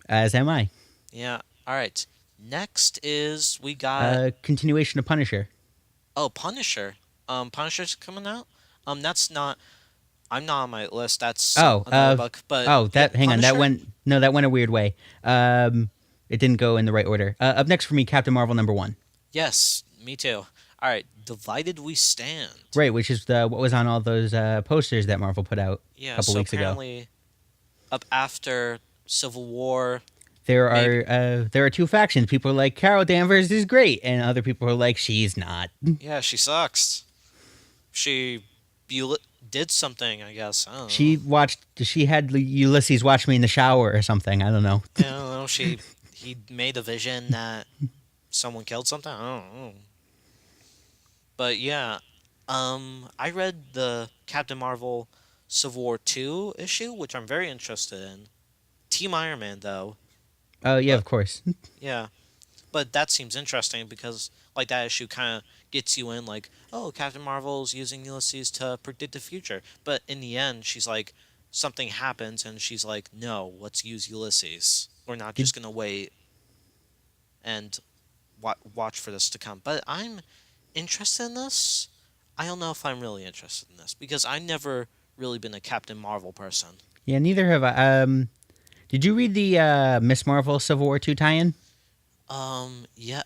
As am I. Yeah. All right. Next is we got Continuation of Punisher. Punisher. Punisher's coming out. That's not. I'm not on my list. That's Oh, another book. But Oh, yeah, hang on. That Punisher? went a weird way. It didn't go in the right order. Up next for me, Captain Marvel #1. Yes, me too. All right. Divided we stand. Right, which is what was on all those posters that Marvel put out Yeah. a couple So weeks ago. apparently, up after Civil War. There maybe- are two factions. People are like Carol Danvers is great, and other people are like she's not. Yeah, she sucks. She did something, I guess. I don't know. She had Ulysses watch me in the shower or something. I don't know. I don't know. He made a vision that someone killed something. I don't know. But yeah, I read the Captain Marvel Civil War 2 issue, which I'm very interested in. Team Iron Man, though. Oh yeah, But of course. yeah, but that seems interesting because like that issue kind of gets you in like, oh, Captain Marvel's using Ulysses to predict the future. But in the end, she's like, something happens and she's like, no, let's use Ulysses. We're not Did just gonna wait and watch for this to come. But I'm interested in this. I don't know if I'm really interested in this because I never really been a Captain Marvel person. Yeah, neither have I. Did you read the Miss Marvel Civil War 2 tie-in? Yeah,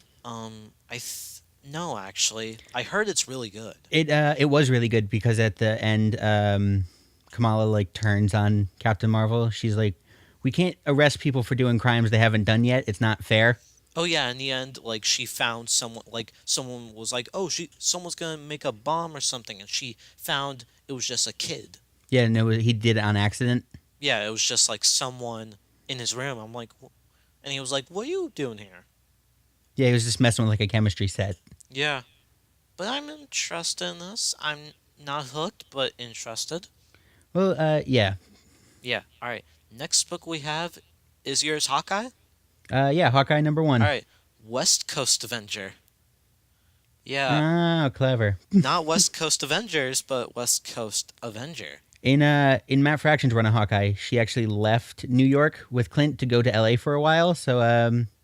no, actually. I heard it's really good. It was really good because at the end, Kamala like turns on Captain Marvel. She's like, "We can't arrest people for doing crimes they haven't done yet. It's not fair." Oh yeah, in the end, like she found someone, like someone was like, oh, someone's gonna make a bomb or something, and she found it was just a kid. Yeah, no, he did it on accident. Yeah, it was just like someone in his room. I'm like, and he was like, what are you doing here? Yeah, he was just messing with like a chemistry set. Yeah, but I'm interested in this. I'm not hooked, but interested. Well, yeah, Yeah. All right. Next book we have is yours, Hawkeye. yeah, Hawkeye number All one. right, West Coast Avenger. Yeah, Oh, clever. not West Coast Avengers, but West Coast Avenger. In Matt Fraction's run of Hawkeye, she actually left New York with Clint to go to LA for a while. So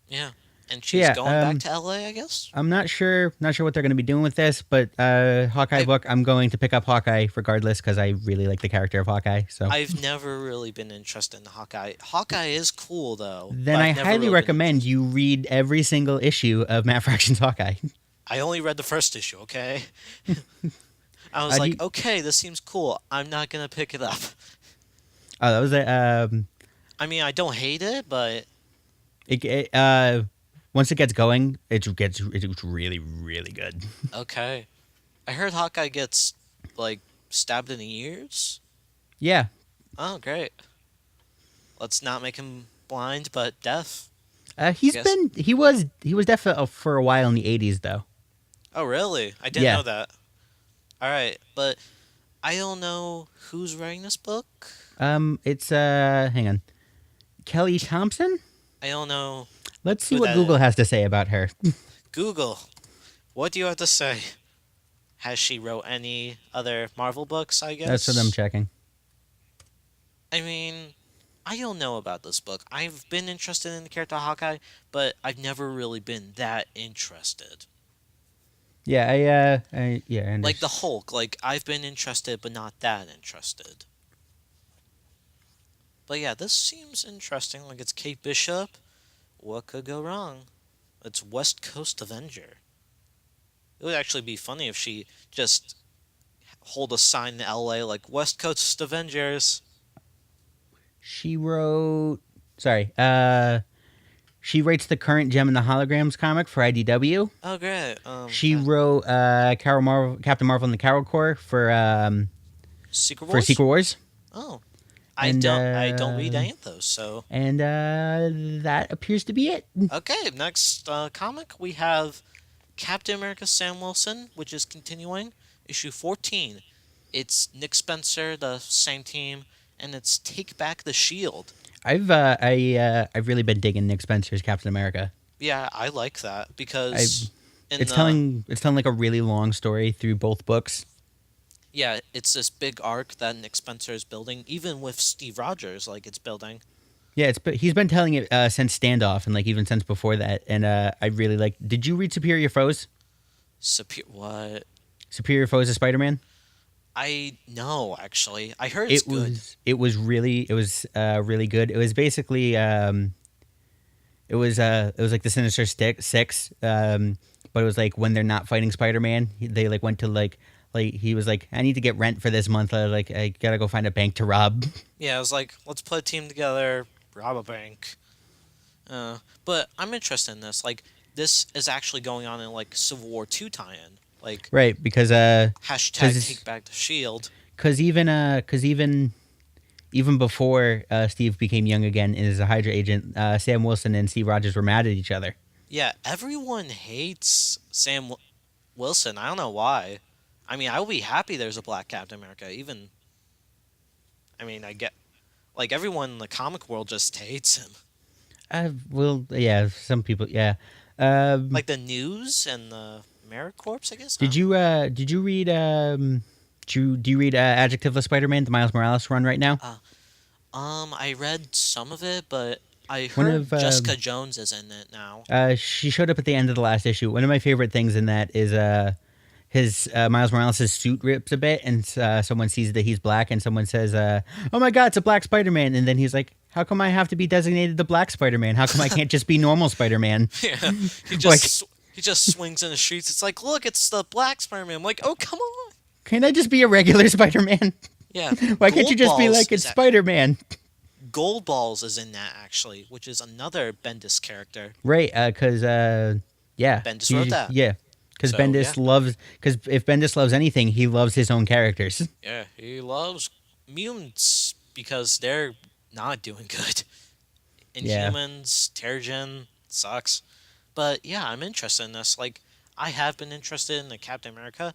Yeah, and so she's yeah, going back to LA, I guess. I'm not sure what they're going to be doing with this, but Hawkeye I book, I'm going to pick up Hawkeye regardless because I really like the character of Hawkeye. So I've never really been interested in Hawkeye. Hawkeye is cool though, then but I I've never highly really been recommend interested. you read every single issue of Matt Fraction's Hawkeye. I only read the first issue. Okay, I was Do like, you- okay, this seems cool. I'm not gonna pick it up. oh, that was a I mean, I don't hate it, but once it gets going, it's really really good. okay. I heard Hawkeye gets like stabbed in the ears. Yeah, Oh, great. Let's not make him blind, but deaf. he's Guess. been he was deaf for a while in the '80s though. Oh, really? I didn't Yeah. know that. All right, but I don't know who's writing this book. It's hang on, Kelly Thompson. I don't know Let's see who what that Google is. has to say about her. Google, what do you have to say? Has she wrote any other Marvel books, I guess? That's what I'm checking. I mean, I don't know about this book. I've been interested in the character Hawkeye, but I've never really been that interested. Yeah, yeah, I Like the understand. Hulk, like I've been interested, but not that interested. But yeah, this seems interesting. Like it's Kate Bishop. What could go wrong? It's West Coast Avenger. It would actually be funny if she just hold a sign in LA like West Coast Avengers. She wrote. Sorry, she writes the current Gem and the Holograms comic for IDW. Oh great. She wrote Captain Marvel and the Carol Corps Secret for Wars? Secret Wars, Oh. and I don't read any of those, so that appears to be it. okay, next comic we have Captain America Sam Wilson, which is continuing, issue 14. It's Nick Spencer, the same team, and it's Take Back the Shield. I've really been digging Nick Spencer's Captain America. Yeah, I like that I because in it's the telling like a really long story through both books. yeah, it's this big arc that Nick Spencer is building, even with Steve Rogers, like it's building. Yeah, he's been telling it since Standoff and like even since before that. And I really like. Did you read Superior Foes? What? Superior Foes of Spider-Man. I know actually. I heard it's good. It was really really good. It was basically it was like the Sinister Six, but it was like when they're not fighting Spider-Man, they like went to like he was like, I need to get rent for this month. Like I gotta go find a bank to rob. Yeah, I was like, let's put a team together, rob a bank. But I'm interested in this. Like, this is actually going on in like Civil War 2 tie-in. Like Right, because hashtag Take Back the Shield. even before Steve became young again and is a Hydra agent, Sam Wilson and Steve Rogers were mad at each other. Yeah, everyone hates Wilson. I don't know why. I mean, I would be happy there's a Black Captain America. Even I mean, I get like everyone in the comic world just hates him. Well, yeah, some people, yeah. Like the news and the AmeriCorps, I guess. I Did don't know. you read do you read Adjectiveless Spider-Man, the Miles Morales run right now? I read some of it, but I One of heard Jessica Jones is in it now. she showed up at the end of the last issue. One of my favorite things in that is his Miles Morales' suit rips a bit, and someone sees that he's black, and someone says, "Oh my God, it's a black Spider-Man!" And then he's like, "How come I have to be designated the black Spider-Man? How come I can't just be normal Spider-Man?" Yeah, he Like, he just swings in the streets. It's like, look, it's the black Spider-Man. I'm like, oh, come on. can I just be a regular Spider-Man? Yeah, Why can't you just be like it's Spider-Man? Gold Balls is in that actually, which is another Bendis character. Right, because yeah, Bendis wrote that. Yeah, because So, Bendis yeah. loves. Because if Bendis loves anything, he loves his own characters. Yeah, he loves mutants because they're not doing good. Yeah. Inhumans, Terrigen sucks. But yeah, I'm interested in this. Like, I have been interested in the Captain America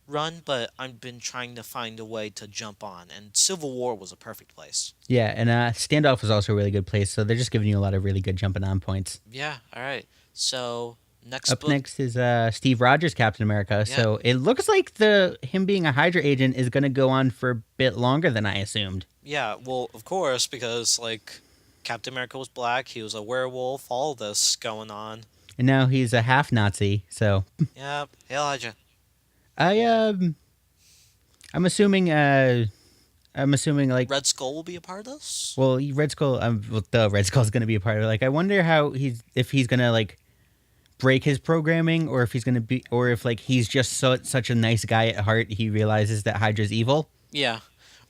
run, but I've been trying to find a way to jump on, and Civil War was a perfect place. Yeah, and Standoff was also a really good place. So they're just giving you a lot of really good jumping on points. Yeah, all right. So next Up book. next is Steve Rogers, Captain America. Yeah. So it looks like the him being a Hydra agent is going to go on for a bit longer than I assumed. Yeah, well, of course, because like Captain America was black, he was a werewolf, all this going on. And now he's a half Nazi. So Yep, Hail Hydra. I I'm assuming like Red Skull will be a part of this. well Red Skull well, the Red Skull's going to be a part of it. Like I wonder how if he's going to like break his programming or if he's going to be or if like he's just such a nice guy at heart he realizes that Hydra's evil. Yeah.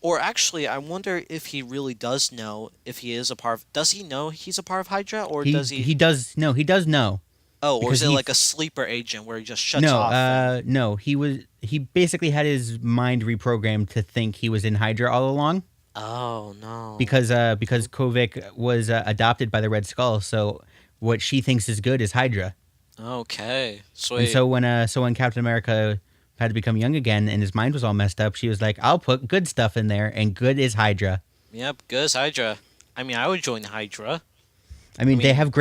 Or actually, I wonder if he really does know if he is a part of. Does he know he's a part of Hydra, or does he? He does know. Oh, or because is it he- like a sleeper agent where he just shuts No, off? no, he basically had his mind reprogrammed to think he was in Hydra all along Oh no. because Kovic was adopted by the Red Skull, so what she thinks is good is Hydra. Okay. And Sweet. so when Captain America had to become young again and his mind was all messed up, she was like, "I'll put good stuff in there, and good is Hydra." Yep. Good as Hydra. I mean, I would join Hydra. I mean, I they mean- have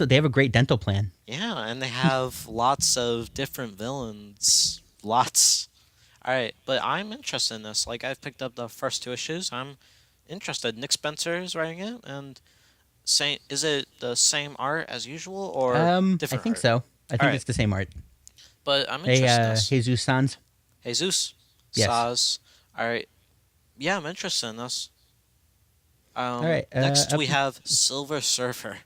They have a great dental plan. Yeah, and they have lots of different villains. Lots. All right, but I'm interested in this. Like, I've picked up the first two issues. I'm interested. Nick Spencer is writing it, and is it the same art as usual or I different? think art? so. I think Alright. it's the same art. But I'm Hey, interested in this. Jesus Sans. Jesus. Yes. Saz. All right. Yeah, I'm interested in this. All right. Next, up- we have Silver Surfer.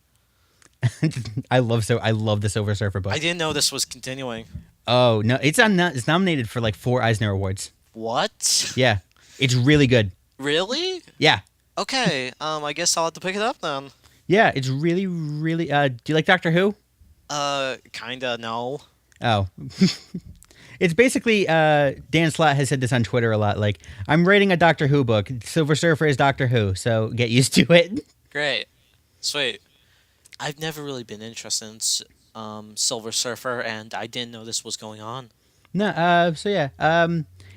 I love the Silver Surfer book. I didn't know this was continuing. Oh no, it's nominated for like 4 Eisner Awards. What? Yeah, it's really good. Really? Yeah, Okay. I guess I'll have to pick it up then. yeah, it's really really. Do you like Doctor Who? Kinda no. Oh, it's basically Dan Slott has said this on Twitter a lot. Like, I'm writing a Doctor Who book. Silver Surfer is Doctor Who, so get used to it. Great. Sweet. I've never really been interested in Silver Surfer, and I didn't know this was going on. No, so yeah,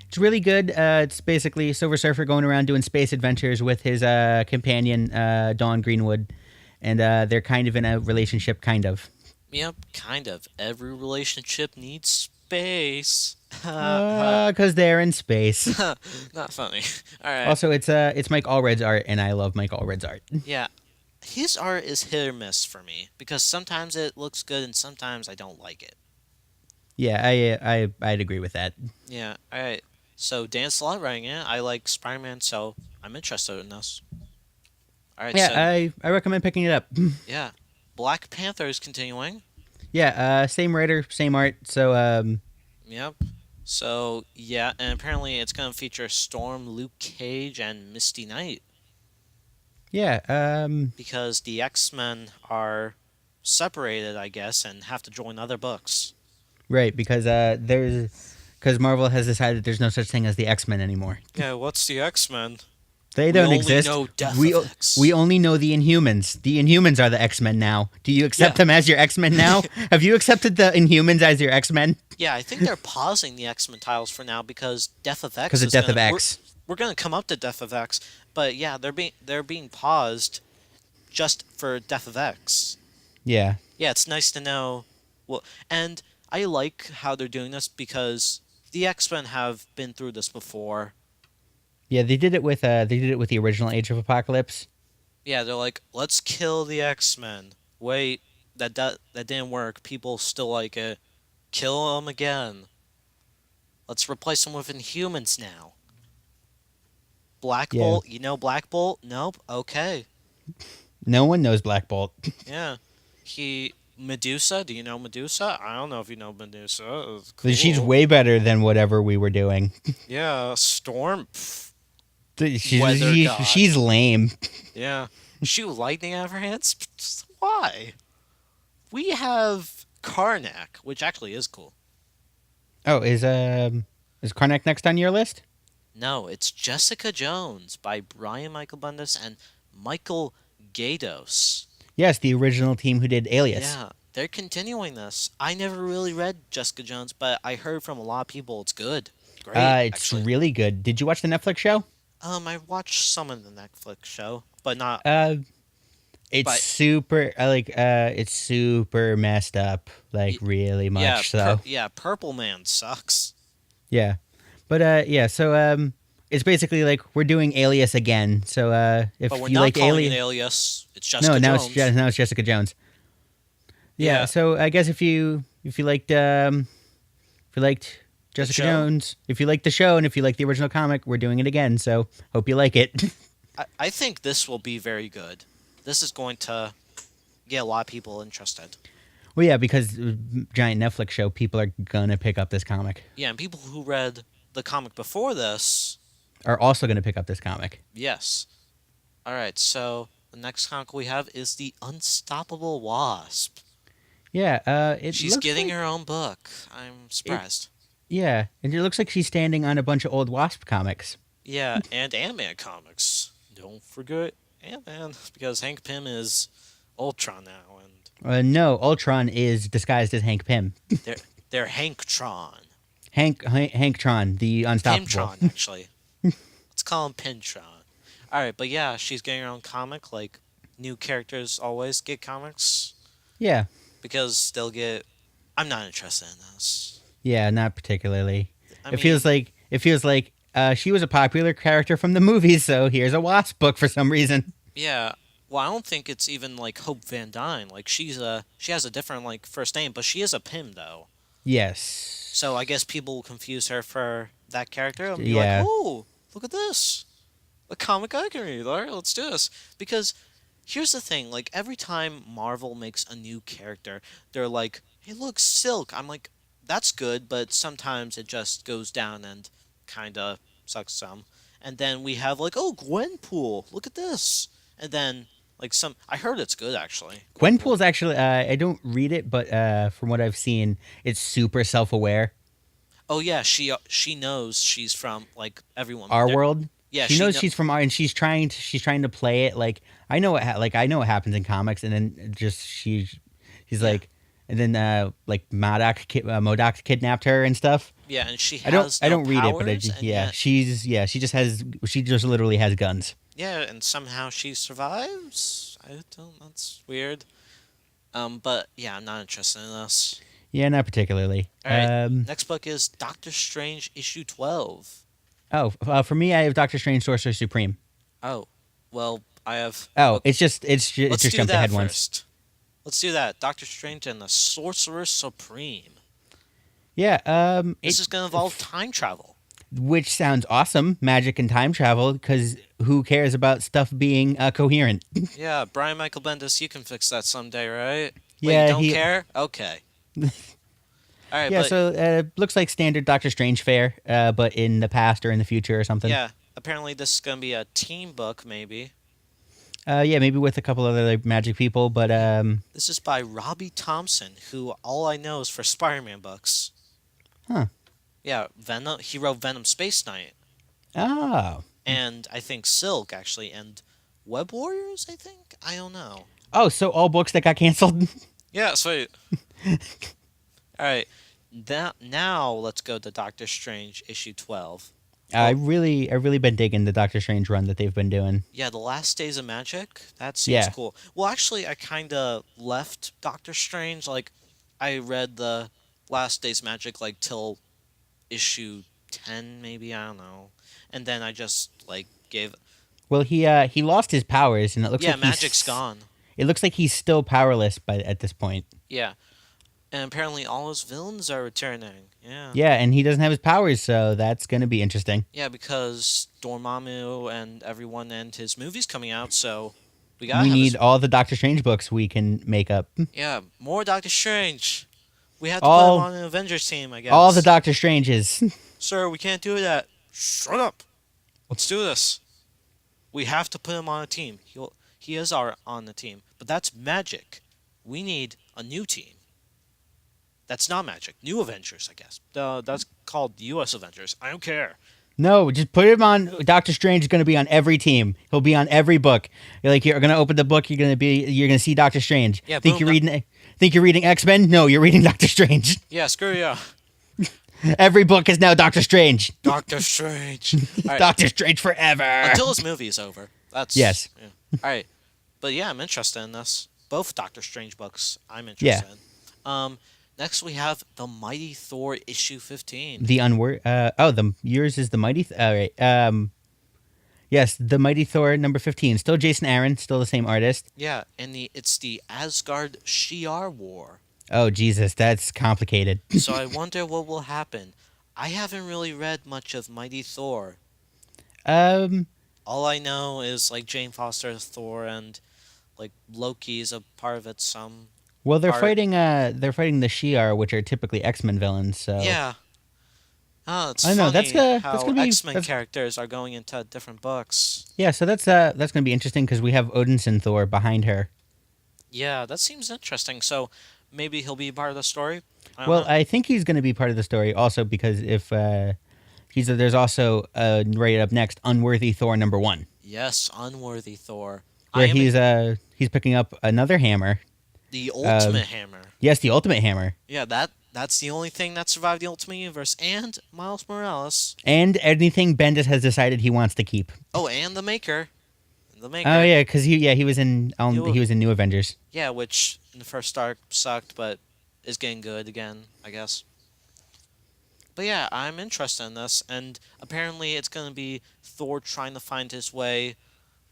it's really good. It's basically Silver Surfer going around doing space adventures with his companion Dawn Greenwood, and they're kind of in a relationship, kind of. Yep, kind of. Every relationship needs space. Because they're in space. Not funny. All right. Also, it's Mike Allred's art, and I love Mike Allred's art. Yeah. His art is hit or miss for me because sometimes it looks good and sometimes I don't like it. Yeah, I'd agree with that. Yeah. All right. So Dan Slott writing it. I like Spider-Man, so I'm interested in this. All right. Yeah, So I recommend picking it up. yeah, Black Panther is continuing. Yeah, same writer, same art. So Yep. So yeah, and apparently it's gonna feature Storm, Luke Cage, and Misty Knight yeah, because the X-Men are separated, I guess, and have to join other books. right, because Marvel has decided there's no such thing as the X-Men anymore. Yeah. What's the X-Men? They We don't only exist. know Death we Effects. we only know the Inhumans. The Inhumans are the X-Men now. Do you accept Yeah. them as your X-Men now? Have you accepted the Inhumans as your X-Men? Yeah, I think they're pausing the X-Men titles for now because Death of X. Because of is Death of gonna- X. we're gonna come up to Death of X, but yeah, they're being paused just for Death of X. Yeah. Yeah, it's nice to know. Well, and I like how they're doing this because the X-Men have been through this before. Yeah, they did it with the original Age of Apocalypse. Yeah, they're like, let's kill the X-Men. Wait, that didn't work. People still like it. Kill them again. Let's replace them with Inhumans now. Black Yeah. Bolt, you know Black Bolt? Nope. Okay. No one knows Black Bolt. Yeah. Medusa, do you know Medusa? I don't know if you know Medusa. It's She's cool. way better than whatever we were doing. Yeah, Storm. Pff, She's Weather god. she's lame. Yeah. Shoot lightning out of her hands? Pfft, why? We have Karnak, which actually is cool. Oh, is Karnak next on your list? No, it's Jessica Jones by Brian Michael Bendis and Michael Gaydos. Yes, the original team who did Alias. Yeah, they're continuing this. I never really read Jessica Jones, but I heard from a lot of people it's good. Great, It's actually. really good. Did you watch the Netflix show? I watched some of the Netflix show, but not. Uh, it's But super. I like. It's super messed up. Like really much. yeah, So yeah, Purple Man sucks. yeah, but yeah. So it's basically like we're doing Alias again. So if But we're you not like calling Alias, it Alias. It's no, Jessica now Jones. now it's Jessica Jones. Yeah. Yeah. So I guess if you liked Jessica show? Jones, if you liked the show, and if you like the original comic, we're doing it again. So hope you like it. I think this will be very good. This is going to get a lot of people interested. Well, yeah, because giant Netflix show, people are gonna pick up this comic. Yeah, and people who read the comic before this, Are also gonna pick up this comic. yes. All right, so the next comic we have is the Unstoppable Wasp. Yeah, it She's looks getting like, her own book. I'm surprised. Yeah, and it looks like she's standing on a bunch of old Wasp comics. Yeah, and Ant-Man comics. Don't forget Ant-Man, because Hank Pym is Ultron now, and No, Ultron is disguised as Hank Pym. they're Hanktron. Hanktron, the Unstoppable. Pimtron, actually. Let's call him Pintron. Alright, but yeah, she's getting her own comic. Like, new characters always get comics Yeah, because they'll get. I'm not interested in this. yeah, not particularly. I It mean, feels like she was a popular character from the movies, so here's a Wasp book for some reason. yeah. Well, I don't think it's even like Hope Van Dyne. Like, she has a different like first name, but she is a Pym though. Yes. So I guess people will confuse her for that character and be Yeah. like, "Oh, look at this, a comic I can read. All right, let's do this." Because here's the thing: like every time Marvel makes a new character, they're like, "Hey, look, Silk." I'm like, "That's good," but sometimes it just goes down and kind of sucks some. And then we have like, "Oh, Gwenpool. Look at this." And then like some, I heard it's good actually. Gwenpool's actually, I don't read it, but from what I've seen, it's super self-aware. Oh yeah, she knows she's from like everyone. Our There- world. Yeah, She knows she's from our, and she's trying to play it like I know I know what happens in comics, and then just she's Yeah. like, and then like Modoc kidnapped her and stuff. Yeah, and she I has don't no read it, but powers, and yeah, yet- she just literally has guns. yeah, and somehow she survives. I don't. That's weird. But yeah, I'm not interested in this. Yeah, not particularly. All right. Next book is Doctor Strange issue 12. For me, I have Doctor Strange, Sorcerer Supreme. Oh, well, I have. Oh, okay, it's just let's jumped do ahead that once. first. Let's do that. Doctor Strange and the Sorcerer Supreme. Yeah, This is gonna involve time travel. which sounds awesome, magic and time travel. Because who cares about stuff being coherent? Yeah, Brian Michael Bendis, you can fix that someday, right? Wait, Yeah, you don't he- care? Okay. All right, Yeah, but so looks like standard Doctor Strange fare, but in the past or in the future or something. yeah, apparently this is gonna be a team book, maybe. Yeah, maybe with a couple other like, magic people, but This is by Robbie Thompson, who all I know is for Spider-Man books. Huh. Yeah, Venom. He wrote Venom Space Knight, oh, and I think Silk actually, and Web Warriors. I think I don't know. so all books that got canceled. Yeah, sweet. All right, now let's go to Doctor Strange issue 12. I really been digging the Doctor Strange run that they've been doing. Yeah, the Last Days of Magic. That seems Yeah. cool. Well, actually, I kind of left Doctor Strange. Like, I read the Last Days Magic like till issue 10, maybe. I don't know. And then I just like gave. Well, he lost his powers, and it looks Yeah, like magic's gone. it looks like he's still powerless at this point. Yeah, and apparently all his villains are returning. Yeah. Yeah, and he doesn't have his powers, so that's gonna be interesting. Yeah, because Dormammu and everyone and his movie's coming out, so we gotta We have need all the Doctor Strange books we can make up. yeah, more Doctor Strange. We have to put All him on an Avengers team, I guess. all the Doctor Stranges. Sir, we can't do that. Shut up. Let's do this. We have to put him on a team. He is on the team, but that's magic. We need a new team. That's not magic. New Avengers, I guess. That's called U.S. Avengers. I don't care. No, just put him on. Doctor Strange is going to be on every team. He'll be on every book. You're going to open the book. You're going to see Doctor Strange. Yeah, Think boom, you're reading X-Men? No, you're reading Doctor Strange. Yeah, screw you. Every book is now Doctor Strange. Doctor Strange. All right. Doctor Strange forever. Until this movie is over. That's Yes. Yeah. All right, but yeah, I'm interested in this. Both Doctor Strange books, I'm interested in. Next we have the Mighty Thor issue 15. Yours is the Mighty. All right. Yes, the Mighty Thor number 15. Still Jason Aaron. Still the same artist. Yeah, and it's the Asgard Shi'ar War. Oh Jesus, that's complicated. So I wonder what will happen. I haven't really read much of Mighty Thor. Um. All I know is like Jane Foster's Thor and like Loki's a part of it. Some Well, they're Are- fighting. They're fighting the Shi'ar, which are typically X-Men villains. So yeah. Oh, it's I know, funny that's how gonna be- X-Men that's- characters are going into different books. yeah. So that's going to be interesting because we have Odinson Thor behind her. Yeah, that seems interesting. So maybe he'll be part of the story. I don't Well, know. I think he's going to be part of the story also because if there's also right up next Unworthy Thor number 1, Yes, Unworthy Thor. where I am he's picking up another hammer. the Ultimate Hammer. Yes, the Ultimate Hammer. Yeah, that's the only thing that survived the Ultimate Universe, and Miles Morales. And anything Bendis has decided he wants to keep. Oh, and the Maker. The Maker. Oh yeah, because he was in New- he was in New Avengers. Yeah, which in the first arc sucked, but is getting good again, I guess. But yeah, I'm interested in this, and apparently it's going to be Thor trying to find his way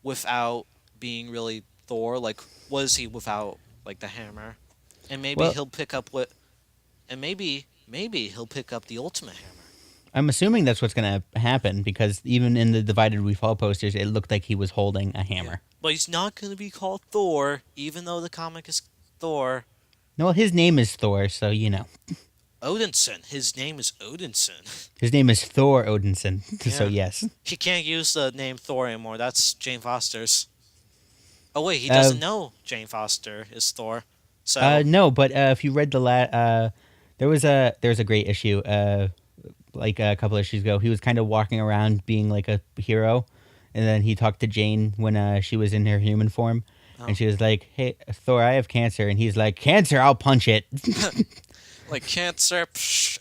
without being really Thor. Like, was he without like the hammer? And maybe Well- he'll pick up and maybe he'll pick up the Ultimate Hammer. I'm assuming that's what's going to happen because even in the Divided We Fall posters, it looked like he was holding a hammer. But he's not going to be called Thor, even though the comic is Thor. No, well, his name is Thor, so you know. Odinson. His name is Odinson. His name is Thor Odinson, so Yeah. yes. He can't use the name Thor anymore. That's Jane Foster's. Oh wait, he doesn't know Jane Foster is Thor. So No, but if you read there was a great issue, like a couple issues ago. He was kind of walking around being like a hero, and then he talked to Jane when she was in her human form, Oh. and she was like, "Hey, Thor, I have cancer," and he's like, "Cancer, I'll punch it." like cancer,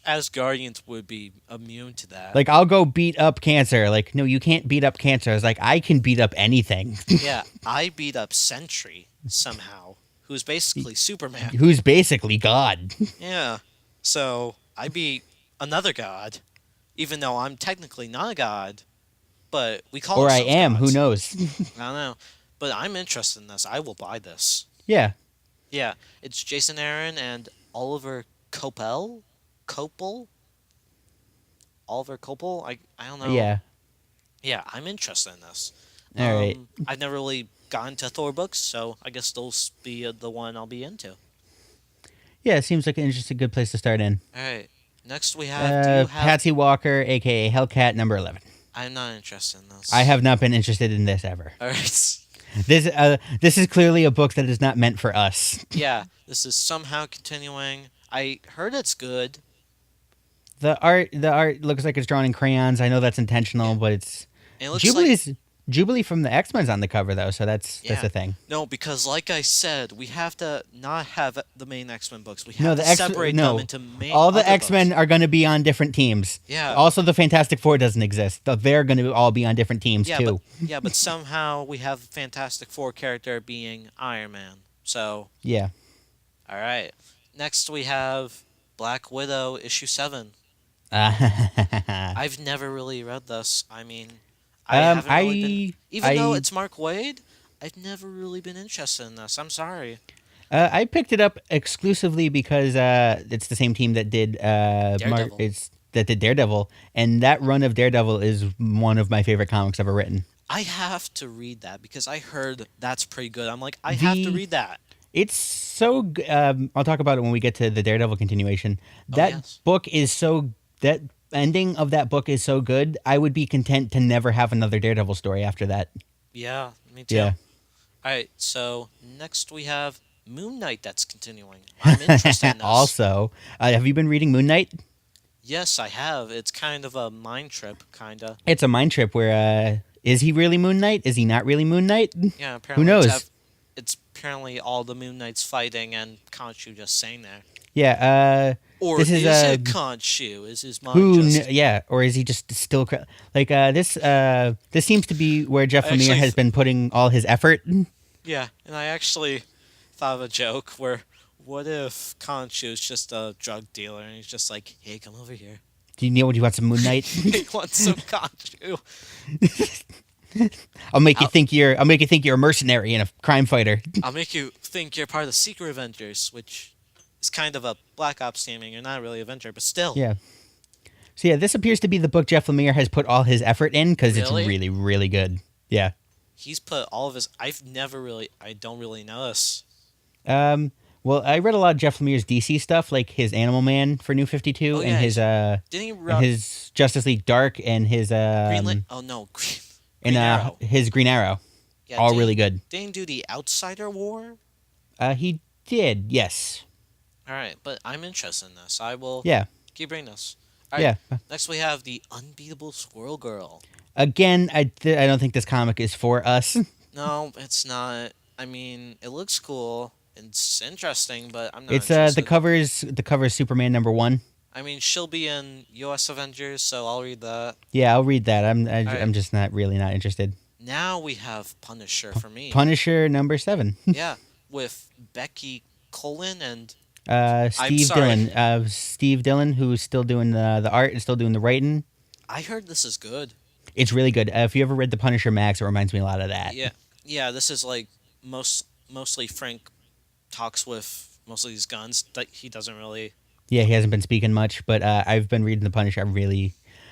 Asgardians would be immune to that. Like, I'll go beat up cancer. Like, no, you can't beat up cancer. I was like, I can beat up anything. yeah, I beat up Sentry somehow, who's basically Superman. Who's basically God. Yeah, so I beat another god, even though I'm technically not a god. But we call Or I ourselves am, gods. who knows? I don't know, but I'm interested in this. I will buy this. Yeah. Yeah, it's Jason Aaron and Oliver Coppel. Oliver Coppel. I don't know. Yeah. Yeah, I'm interested in this. All right. I've never really gotten to Thor books, so I guess they'll be the one I'll be into. Yeah, it seems like an interesting, good place to start in. All right. Next we have. Do you have? Patsy Walker, aka Hellcat, number 11. I'm not interested in this. I have not been interested in this ever. All right. This is clearly a book that is not meant for us. Yeah, this is somehow continuing. I heard it's good. The art looks like it's drawn in crayons. I know that's intentional, but it's And it looks like Ghibli's Jubilee from the X-Men's on the cover though, so that's Yeah. the thing. No, because like I said, we have to not have the main X-Men books. We have No, to the X separate no. them into main All the other X-Men books. are going to be on different teams. Yeah. Also, the Fantastic Four doesn't exist. They're going to all be on different teams Yeah, too. but somehow we have Fantastic Four character being Iron Man. So, Yeah. all right. Next we have Black Widow issue 7. I I've never really read this. I mean, I haven't really been even though it's Mark Waid, I've never really been interested in this. I'm sorry. I picked it up exclusively because it's the same team that did Daredevil. that did Daredevil, and that run of Daredevil is one of my favorite comics ever written. I have to read that because I heard that's pretty good. I'm like, I have to read that. It's so. I'll talk about it when we get to the Daredevil continuation. Oh, That yes. book is so. That ending of that book is so good. I would be content to never have another Daredevil story after that. Yeah, me too. Yeah. All right, so next we have Moon Knight that's continuing. I'm interested in this. Also, have you been reading Moon Knight? Yes, I have. It's kind of a mind trip, kinda. It's a mind trip where is he really Moon Knight? Is he not really Moon Knight? Yeah, apparently knows? It's apparently all the Moon Knights fighting and Khonshu just saying there. Yeah. Or This is is, it Khonshu? Is his mind just... Yeah, or is he just still this? This seems to be where Jeff Lemire Actually- has been putting all his effort. Yeah, and I actually thought of a joke where, what if Khonshu is just a drug dealer and he's just like, hey, come over here. Do you know what you want some Moon Knight? He wants some Khonshu. I'll make you think you're a mercenary and a crime fighter. I'll make you think you're part of the Secret Avengers, which is kind of a Black Ops theming. You're not really Avenger, but still. Yeah. So yeah, this appears to be the book Jeff Lemire has put all his effort in because it's Really? really, really good. Yeah. He's put all of his... I don't really know this. Well, I read a lot of Jeff Lemire's DC stuff, like his Animal Man for New 52 Oh, and yeah, his Didn't he and his Justice League Dark and his Green oh, no. and Green Arrow. his Green Arrow. Yeah, All didn't- really good. Didn't he do the Outsider War? He did, yes. All right, but I'm interested in this. I will Yeah. keep reading this. All right, Yeah. next we have the Unbeatable Squirrel Girl. Again, I don't think this comic is for us. No, it's not. I mean, it looks cool. It's interesting, but I'm not It's interested. the cover is Superman #1. I mean, she'll be in U.S. Avengers, so I'll read that. Yeah, I'll read that. I'm right. just not interested. Now we have Punisher for me. Punisher #7. Yeah, with Becky Cullen and Steve sorry. Dillon. Steve Dillon, who's still doing the art and still doing the writing. I heard this is good. It's really good. If you ever read the Punisher Max, it reminds me a lot of that. Yeah. This is like mostly Frank talks with most of these guns. That he doesn't really. Yeah, he hasn't been speaking much, but I've been reading the Punisher.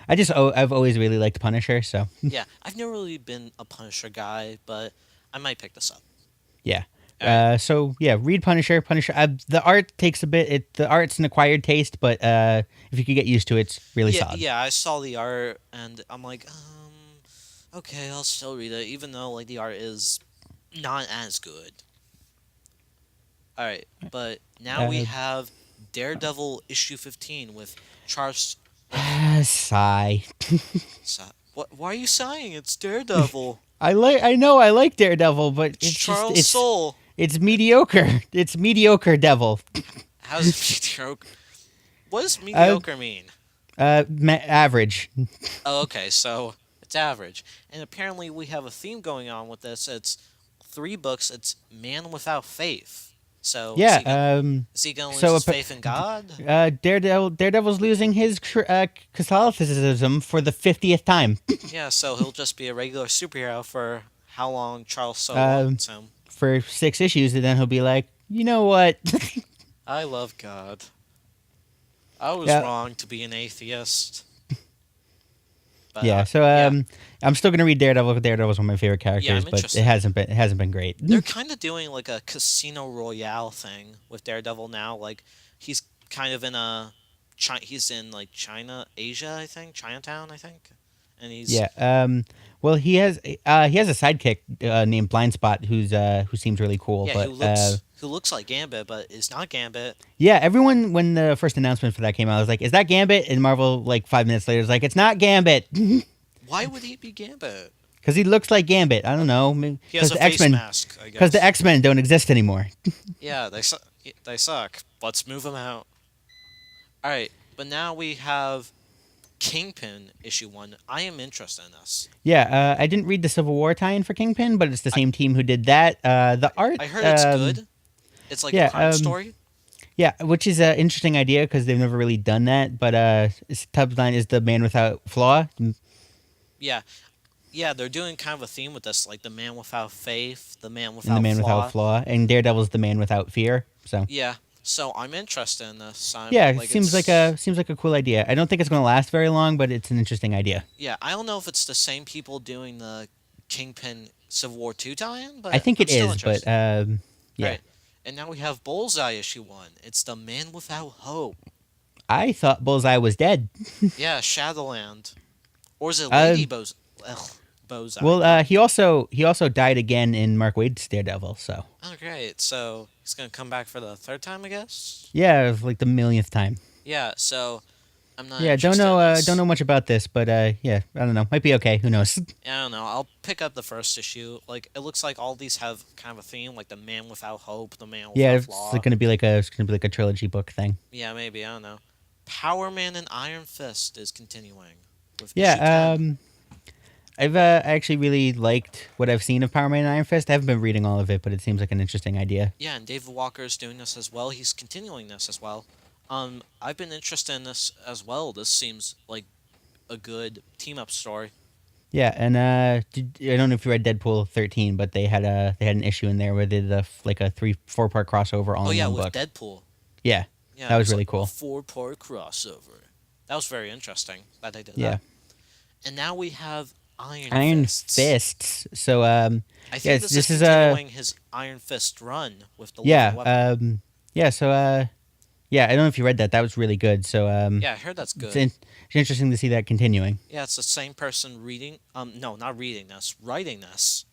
I've always really liked Punisher. So Yeah, I've never really been a Punisher guy, but I might pick this up. yeah. Alright. So yeah, read Punisher. Punisher. The art takes a bit. The art's an acquired taste, but if you could get used to it, it's really Yeah, solid. yeah, I saw the art and I'm like, okay, I'll still read it, even though like the art is not as good. All right, but now we Uh, have Daredevil issue 15 with Charles. Sigh. What? Why are you sighing? It's Daredevil. I like Daredevil, but it's Charles just, Soule. it's mediocre. It's mediocre Devil. How's it mediocre? What does mediocre mean? Average. Oh, okay, so it's average. And apparently we have a theme going on with this. It's 3 books. It's Man Without Faith. So Yeah. is he going to so lose his appa- faith in God? Daredevil's losing his Catholicism for the 50th time. Yeah, so he'll just be a regular superhero for how long Charles Soule Um, wants him. For 6 issues, and then he'll be like, you know what? I love God. I was Yeah. wrong to be an atheist. But, yeah. So I'm still gonna read Daredevil. Daredevil's one of my favorite characters, but interested. it hasn't been great. They're kind of doing like a Casino Royale thing with Daredevil now. Like he's kind of in he's in like Asia, I think, Chinatown, I think, and he's Yeah. Well, he has a sidekick named Blind Spot who seems really cool. yeah, but who looks like Gambit, but is not Gambit. yeah, everyone when the first announcement for that came out, I was like, "Is that Gambit?" And Marvel, like 5 minutes later, was like, "It's not Gambit." Why would he be Gambit? Because he looks like Gambit. I don't know. He has Because a the face X Men. mask, I Because the guess. X-Men don't exist anymore. Yeah, they suck. Let's move them out. All right, but now we have Kingpin issue 1. I am interested in this. Yeah, I didn't read the Civil War tie-in for Kingpin, but it's the I same team who did that. The art, I heard it's good. It's like a yeah, crime story. yeah, which is an interesting idea because they've never really done that. But Tubline is the man without flaw. Yeah, yeah, they're doing kind of a theme with this, like the man without faith, the man And the without man flaw. without flaw, and Daredevil's the man without fear. So Yeah, so I'm interested in this. yeah, it Like seems like a cool idea. I don't think it's going to last very long, but it's an interesting idea. yeah, I don't know if it's the same people doing the Kingpin Civil War 2 tie-in, but I think I'm it still is, but interested. yeah, Right. And now we have Bullseye issue 1. It's the man without hope. I thought Bullseye was dead. Yeah, Shadowland. Or is it Uh, Lady Bozai? well, he also died again in Mark Waid's Daredevil. So Oh, great. So he's going to come back for the third time, I guess? yeah, it was like the millionth time. Yeah, so I'm not Yeah, interested in this. don't know much about this, but yeah, I don't know. Might be okay. Who knows? I don't know. I'll pick up the first issue. Like, it looks like all these have kind of a theme, like the man without hope, the man Yeah, without it's flaw. like it's gonna be like a trilogy book thing. Yeah, maybe. I don't know. Power Man and Iron Fist is continuing with issue 10. Yeah, I've actually really liked what I've seen of Power Man and Iron Fist. I haven't been reading all of it, but it seems like an interesting idea. Yeah, and David Walker is doing this as well. He's continuing this as well. I've been interested in this as well. This seems like a good team up story. Yeah, and I don't know if you read Deadpool 13, but they had an issue in there where they did like a 3-4 part crossover all Oh in yeah, one with book. Deadpool. Yeah, Yeah, that it was really like cool. A 4-part crossover. That was very interesting that they did Yeah, that. And now we have Iron Fists. Fists. So I think yeah, this is continuing his Iron Fist run with the yeah, Living Weapon. yeah. So yeah, I don't know if you read that. That was really good. So Yeah, I heard that's it's, good. it's interesting to see that continuing. Yeah, it's the same person reading. No, not reading this, writing this.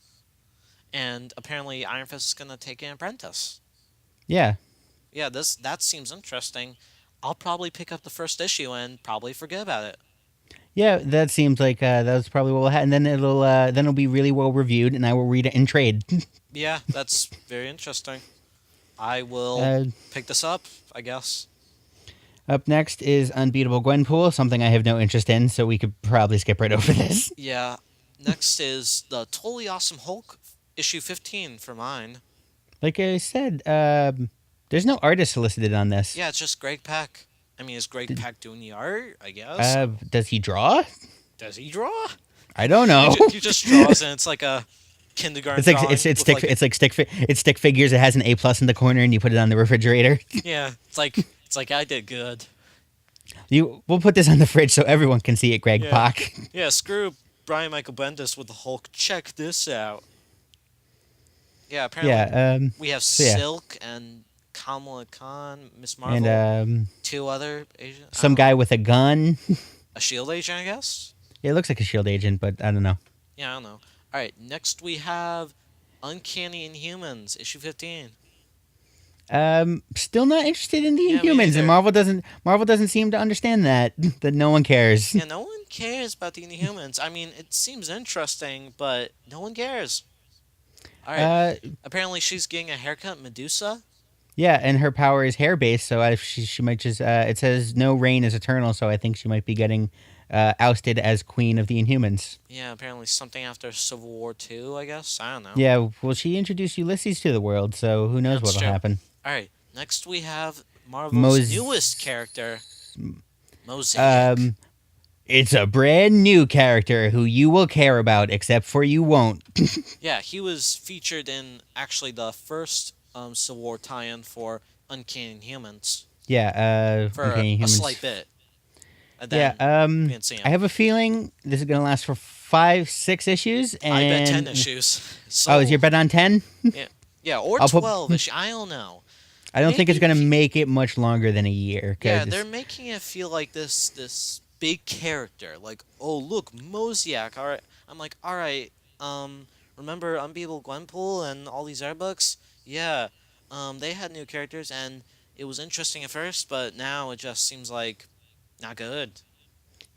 And apparently, Iron Fist is gonna take an apprentice. Yeah, Yeah, that seems interesting. I'll probably pick up the first issue and probably forget about it. yeah. That seems like that's probably what will happen. And then it'll be really well reviewed, and I will read it in trade. Yeah, that's very interesting. I will uh, pick this up, I guess. Up next is Unbeatable Gwenpool, something I have no interest in, so we could probably skip right over this. Yeah. Next is the Totally Awesome Hulk issue 15 for mine. Like I said, there's no artist solicited on this. Yeah, it's just Greg Pak. I mean, is Greg Pak doing the art? I guess. Does he draw? Does he draw? I don't know. He just draws, and it's like a kindergarten. It's like drawing it's with like it's stick figures. It has an A+ in the corner, and you put it on the refrigerator. yeah, it's like I did good. We'll put this on the fridge so everyone can see it. Greg Yeah. Pak. Yeah, screw Brian Michael Bendis with the Hulk. Check this out. Yeah, apparently Yeah. we have so yeah. Silk and Kamala Khan, Miss Marvel, And two other agents. some guy with a gun. A Shield agent, I guess. It looks like a Shield agent, but I don't know. Yeah, I don't know. All right, next we have Uncanny Inhumans, issue 15. Still not interested in the Yeah, me Inhumans, neither. and Marvel doesn't seem to understand that no one cares. Yeah, no one cares about the Inhumans. I mean, it seems interesting, but no one cares. All right. Apparently, she's getting a haircut, Medusa. Yeah, and her power is hair based, so she might just. It says no reign is eternal, so I think she might be getting ousted as queen of the Inhumans. Yeah, apparently something after Civil War 2, I guess. I don't know. Yeah, well, she introduced Ulysses to the world, so who knows That's what'll true. happen. All right. Next, we have Marvel's newest character, Mosaic. It's a brand new character who you will care about, except for you won't. Yeah, he was featured in actually the first Civil War tie-in for Uncanny Humans Yeah, for Uncanny a Humans. slight bit. And Yeah, then we didn't see him. I have a feeling this is gonna last for 5-6 issues, and I bet 10 issues. Oh, is your Sold. bet on 10? Yeah, or I'll put- 12 issues. I don't know. I don't think it's Maybe gonna make it much longer than a year. 'Cause Yeah, it's- they're making it feel like this big character. Like, oh look, Mosaic. All right, I'm like, all right. Remember Unbeatable Gwenpool and all these other books? Yeah. They had new characters and it was interesting at first, but now it just seems like not good.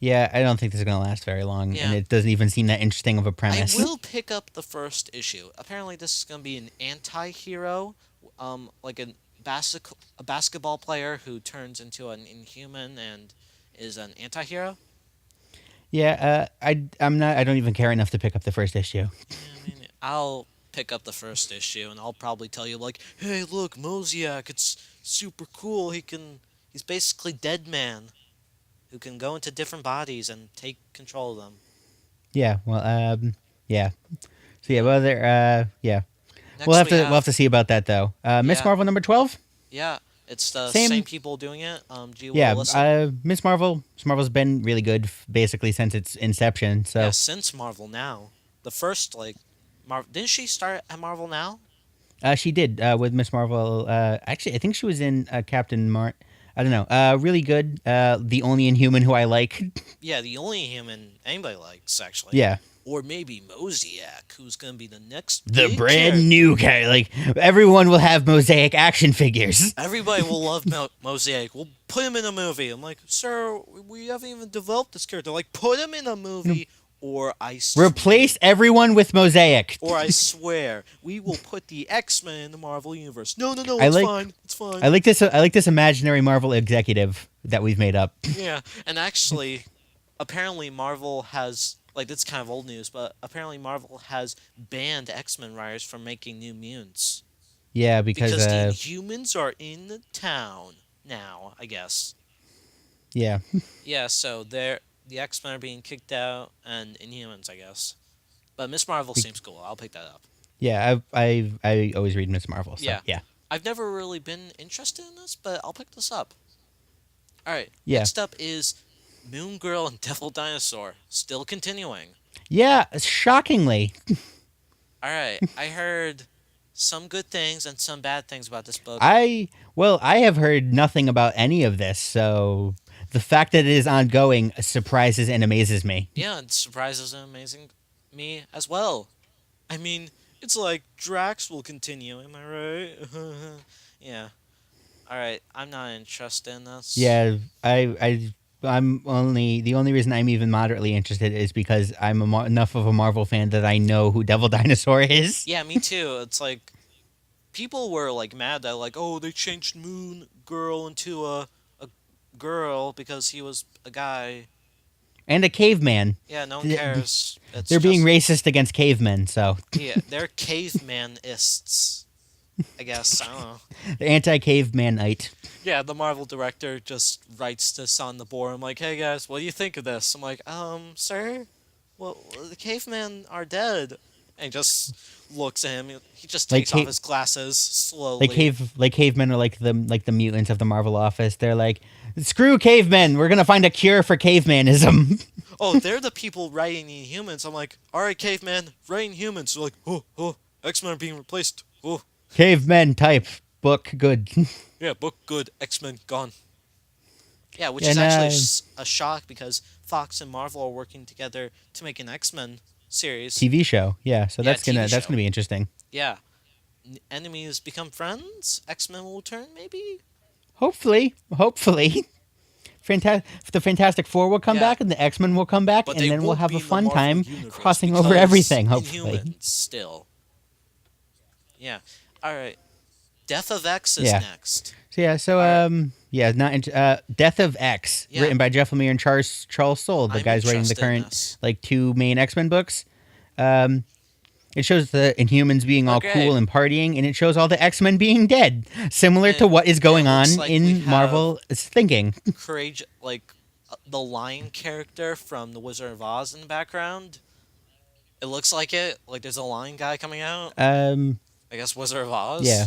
Yeah, I don't think this is gonna last very long, Yeah. and it doesn't even seem that interesting of a I premise. will pick up the first issue. Apparently, this is going to be an anti-hero, like a basketball player who turns into an inhuman and is an anti-hero. Yeah, I'm not. I don't even care enough to pick up the first issue. Yeah, I mean, I'll pick up the first issue and I'll probably tell you like, "Hey, look, Mosaic, it's super cool. He's basically Dead Man, who can go into different bodies and take control of them." Yeah, well, yeah. So yeah, well, yeah, Next we'll have to see about that though. Miss yeah, Marvel number 12. yeah, it's the Same. same people doing it. G. Yeah, Willison. Miss Marvel. Miss Marvel's been really good basically since its inception. Yeah, So since Marvel Now, the first like, didn't she start at Marvel Now? she did with Miss Marvel. Actually, I think she was in Captain Mart. I don't know. Really good. The only Inhuman who I like. Yeah, the only human anybody likes actually. Yeah. Or maybe Mosaic, who's gonna be the next The big brand character. new guy. Like everyone will have Mosaic action figures. Everybody will love Mosaic. We'll put him in a movie. I'm like, sir, we haven't even developed this character. Like, put him in a movie, or Replace everyone with Mosaic. or I swear, we will put the X-Men in the Marvel universe. No, no, no, I it's like- fine. It's fine. I like this. I like this imaginary Marvel executive that we've made up. Yeah, and actually, apparently Marvel has like it's kind of old news, but apparently Marvel has banned X-Men writers from making New Mutants Yeah, because because the Inhumans are in the town now. I guess. yeah, Yeah, so the X-Men are being kicked out, and Inhumans, I guess. But Miss Marvel seems cool. I'll pick that up. yeah. I always read Miss Marvel. So, Yeah. yeah. I've never really been interested in this, but I'll pick this up. All right. Yeah. Next up is Moon Girl and Devil Dinosaur, still continuing. Yeah, shockingly. All right. I heard some good things and some bad things about this book. I have heard nothing about any of this, so the fact that it is ongoing surprises and amazes me. Yeah, it surprises and amazing me as well. I mean, it's like Drax will continue. Am I right? Yeah. All right. I'm not interested in this. Yeah, I'm only the only reason I'm even moderately interested is because I'm enough of a Marvel fan that I know who Devil Dinosaur is. Yeah, me too. It's like people were like mad that like, oh, they changed Moon Girl into a girl because he was a guy. And a caveman. Yeah, no one Th- cares. It's They're being just- racist against cavemen, so Yeah, they're cavemanists. I guess I don't know. the anti-cavemanite. Yeah, the Marvel director just writes this on the board. I'm like, hey guys, what do you think of this? I'm like, sir, well, the cavemen are dead. And he just looks at him. He just Like takes off cave- his glasses slowly. Cavemen are like the mutants of the Marvel office. They're like, screw cavemen. We're gonna find a cure for cavemanism. Oh, they're the people writing Inhumans. I'm like, all right, caveman, writing humans. They're like, oh, X-Men are being replaced. Oh, Cavemen type book good. yeah, book good, X-Men gone. Yeah, which Yeah, is actually no. a shock because Fox and Marvel are working together to make an X-Men series. TV show. Yeah, so Yeah, that's gonna TV show. be interesting. Yeah. Enemies become friends. X-Men will return, maybe? Hopefully. The Fantastic Four will come Yeah. back, and the X-Men will come back, But and they then we'll won't have be a in the fun Marvel time universe crossing over because everything. Hopefully. Inhumans still. Yeah. All right. Death of X is Yeah. next. So yeah, so Death of X, Yeah. written by Jeff Lemire and Charles Soule, the I'm guys writing the interested in current this. like two main X-Men books. It shows the Inhumans being all Okay. cool and partying, and it shows all the X-Men being dead, similar to And what is going it on looks like we in have- Marvel's thinking. Courage, like the lion character from The Wizard of Oz in the background. It looks like it. Like there's a lion guy coming out. I guess Wizard of Oz. Yeah.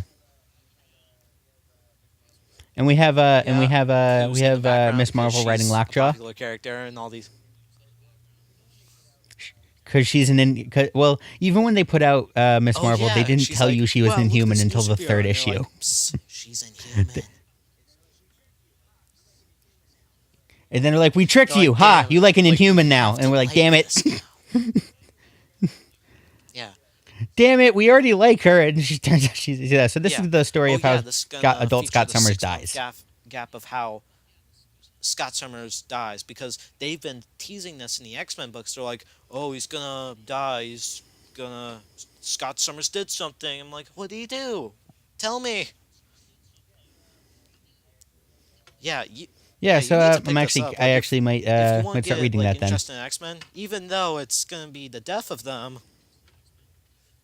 And we have Who's in the background Miss because Marvel writing she's a Lockjaw popular character and all these. because she's well, even when they put out Miss Oh, Marvel, yeah, they didn't she's tell like, you she was "Wow, look at Inhuman this until new the superhero," third and you're issue. like, "Psst, she's Inhuman. And then they're like, "We tricked They're like, you, ha! "Damn, You like an like, Inhuman you now?" have And to we're like, like "Damn it, this now." Yeah. damn it! We already like her." And she turns out she's So this Yeah. is the story Oh, of how yeah, this is gonna adult feature Scott the Summers 6-month dies. Gap of how Scott Summers dies, because they've been teasing this in the X-Men books. They're like, oh, he's gonna die. Scott Summers did something. I'm like, what did he do? Tell me. Yeah, Yeah, you so need to pick I'm this actually up. I Like, actually if you want might to start get reading like that then. interested in X-Men, even though it's gonna be the death of them,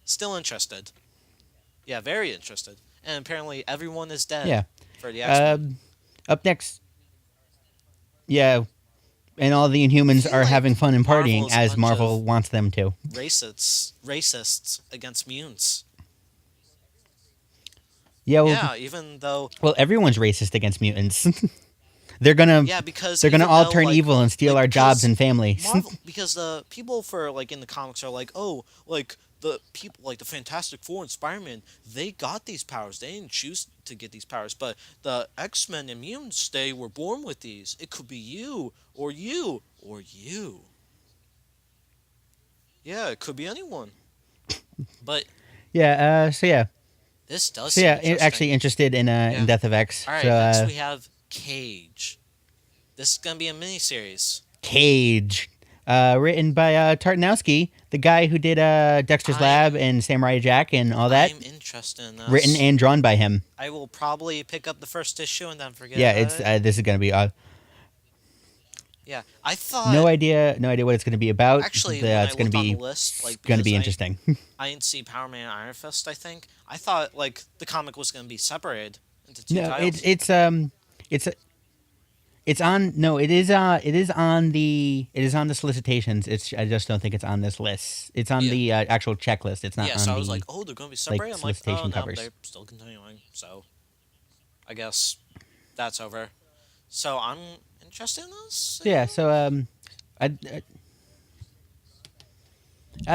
still interested. Yeah, very interested. And apparently everyone is dead Yeah. for the X-Men. Up next, yeah, and all the Inhumans feel are like having fun and Marvel partying is a as bunch Marvel of wants them to. Racists against mutants. Yeah, well, Yeah, even though everyone's racist against mutants. they're gonna yeah, because they're gonna even all though, turn like, evil and steal our jobs and families. Marvel, because the people for like in the comics are like, oh, like the people like the Fantastic Four and Spider-Man, they got these powers. They didn't choose to get these powers, but the X-Men and mutants, they were born with these. It could be you or you or you. Yeah, it could be anyone. But Yeah. this does So seem yeah, interesting. actually interested in Yeah. Death of X. All right, So next we have Cage. This is gonna be a miniseries. Cage, written by Tartanowski, the guy who did Dexter's I'm- Lab and Samurai Jack and all that. I'm interested in this. Written and drawn by him. I will probably pick up the first issue and then forget. Yeah, about it's it. this is gonna be Yeah, I thought no idea what it's gonna be about. Actually, but, when it's I gonna looked on be the list, like, gonna be because interesting. I didn't see Power Man and Iron Fist. I think I thought like the comic was gonna be separated into two No, titles. it's on. No, it is on the solicitations. I just don't think it's on this list. It's on Yeah. the actual checklist. It's not Yeah, on so I the. was like, oh, they're gonna be separated. I'm like, oh solicitation no, covers. they're still continuing. So I guess that's over. So I'm interested in this. Yeah, so I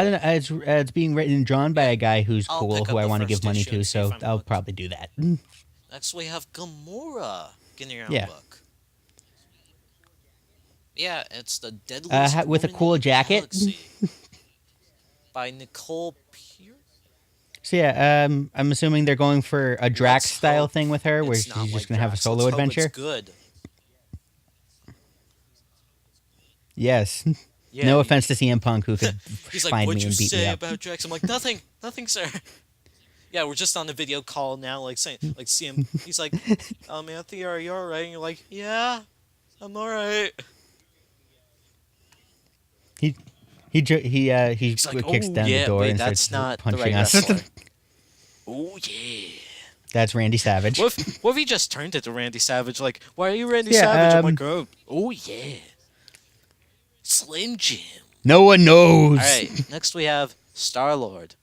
don't know. It's being written and drawn by a guy who's I'll cool, pick who up I the want to first give money issue to. and see if So I'm I'll hooked. probably do that. Next we have Gamora getting her own Yeah. book. Yeah, it's the Deadliest with a Woman cool in the jacket. Galaxy by Nicole Pierce. So yeah, I'm assuming they're going for a Drax Let's style hope thing with her, where it's she's not just like gonna have a Drax. solo Let's hope adventure. It's good. Yes. Yeah, No offense to CM Punk, who could He's like, find what'd me you and beat me say up. about Drax? I'm like, nothing, sir. Yeah, we're just on the video call now, like saying, like, see him. He's like, Anthony, are you alright? And you're like, yeah, I'm alright. He He's like, kicks "Oh, down yeah, the door wait, and that's starts not the punching right us. wrestler. Oh yeah. That's Randy Savage. What if he just turned it to Randy Savage? Like, why are you Randy Yeah, Savage? I'm like, oh yeah, Slim Jim. No one knows. All right, next we have Star Lord.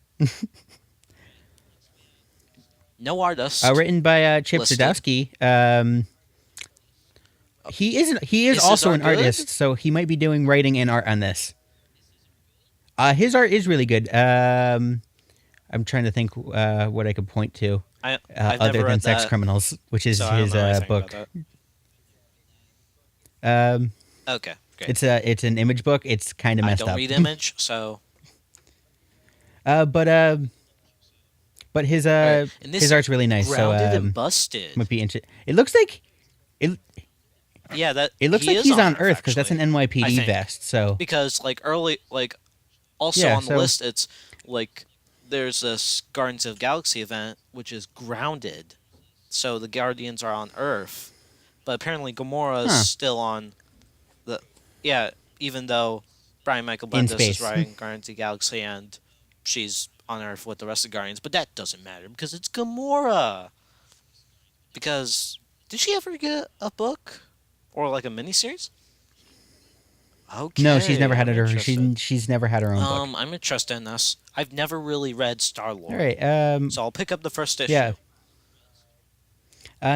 No artist. Written by Chip Listed. Zdarsky. He is Is his also art an good? artist, so he might be doing writing and art on this. His art is really good. I'm trying to think what I could point to I've other never than read Sex that, Criminals, which is so I don't his know anything book. about that. Um, Okay, great. it's an image book. It's kind of I messed don't up. read Image, so But his Alright, and this his art's really nice. So Grounded and Busted. might be interesting. It looks like Yeah, that it looks he like is he's on Earth because actually. that's an I NYPD think. vest. So Because like early, like also Yeah, on the so- list, it's like there's this Guardians of the Galaxy event which is grounded, so the Guardians are on Earth, but apparently Gamora is Huh. still on the even though Brian Michael In Bendis is space. writing Guardians of the Galaxy and she's on Earth with the rest of the Guardians, but that doesn't matter because it's Gamora. Because did she ever get a book or like a miniseries? Okay. no, she's never had I'm her. interested. She's never had her own book. I'm interested in this. I've never really read Star Lord, All right. so I'll pick up the first issue. Yeah.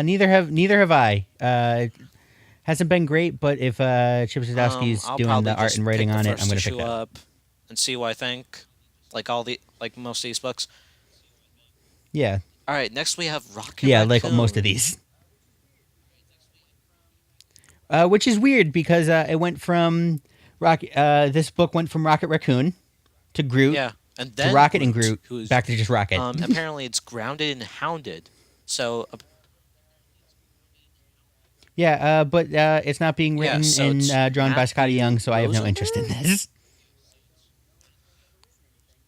Neither have I. Hasn't been great, but if Chip Zdarsky's I'll doing probably the art just and writing pick the on it, first I'm gonna pick issue it up. up and see what I think. Like most of these books. Yeah, All right, next we have Rocket yeah, like Raccoon. most of these. Which is weird because it went from this book went from Rocket Raccoon to Groot Yeah, and to then Rocket and Groot who's back to just Rocket. apparently it's grounded and hounded. So Yeah, but it's not being Yeah, written so and it's drawn by Scotty Matthew Young, so I have no interest in Rosenberg? this.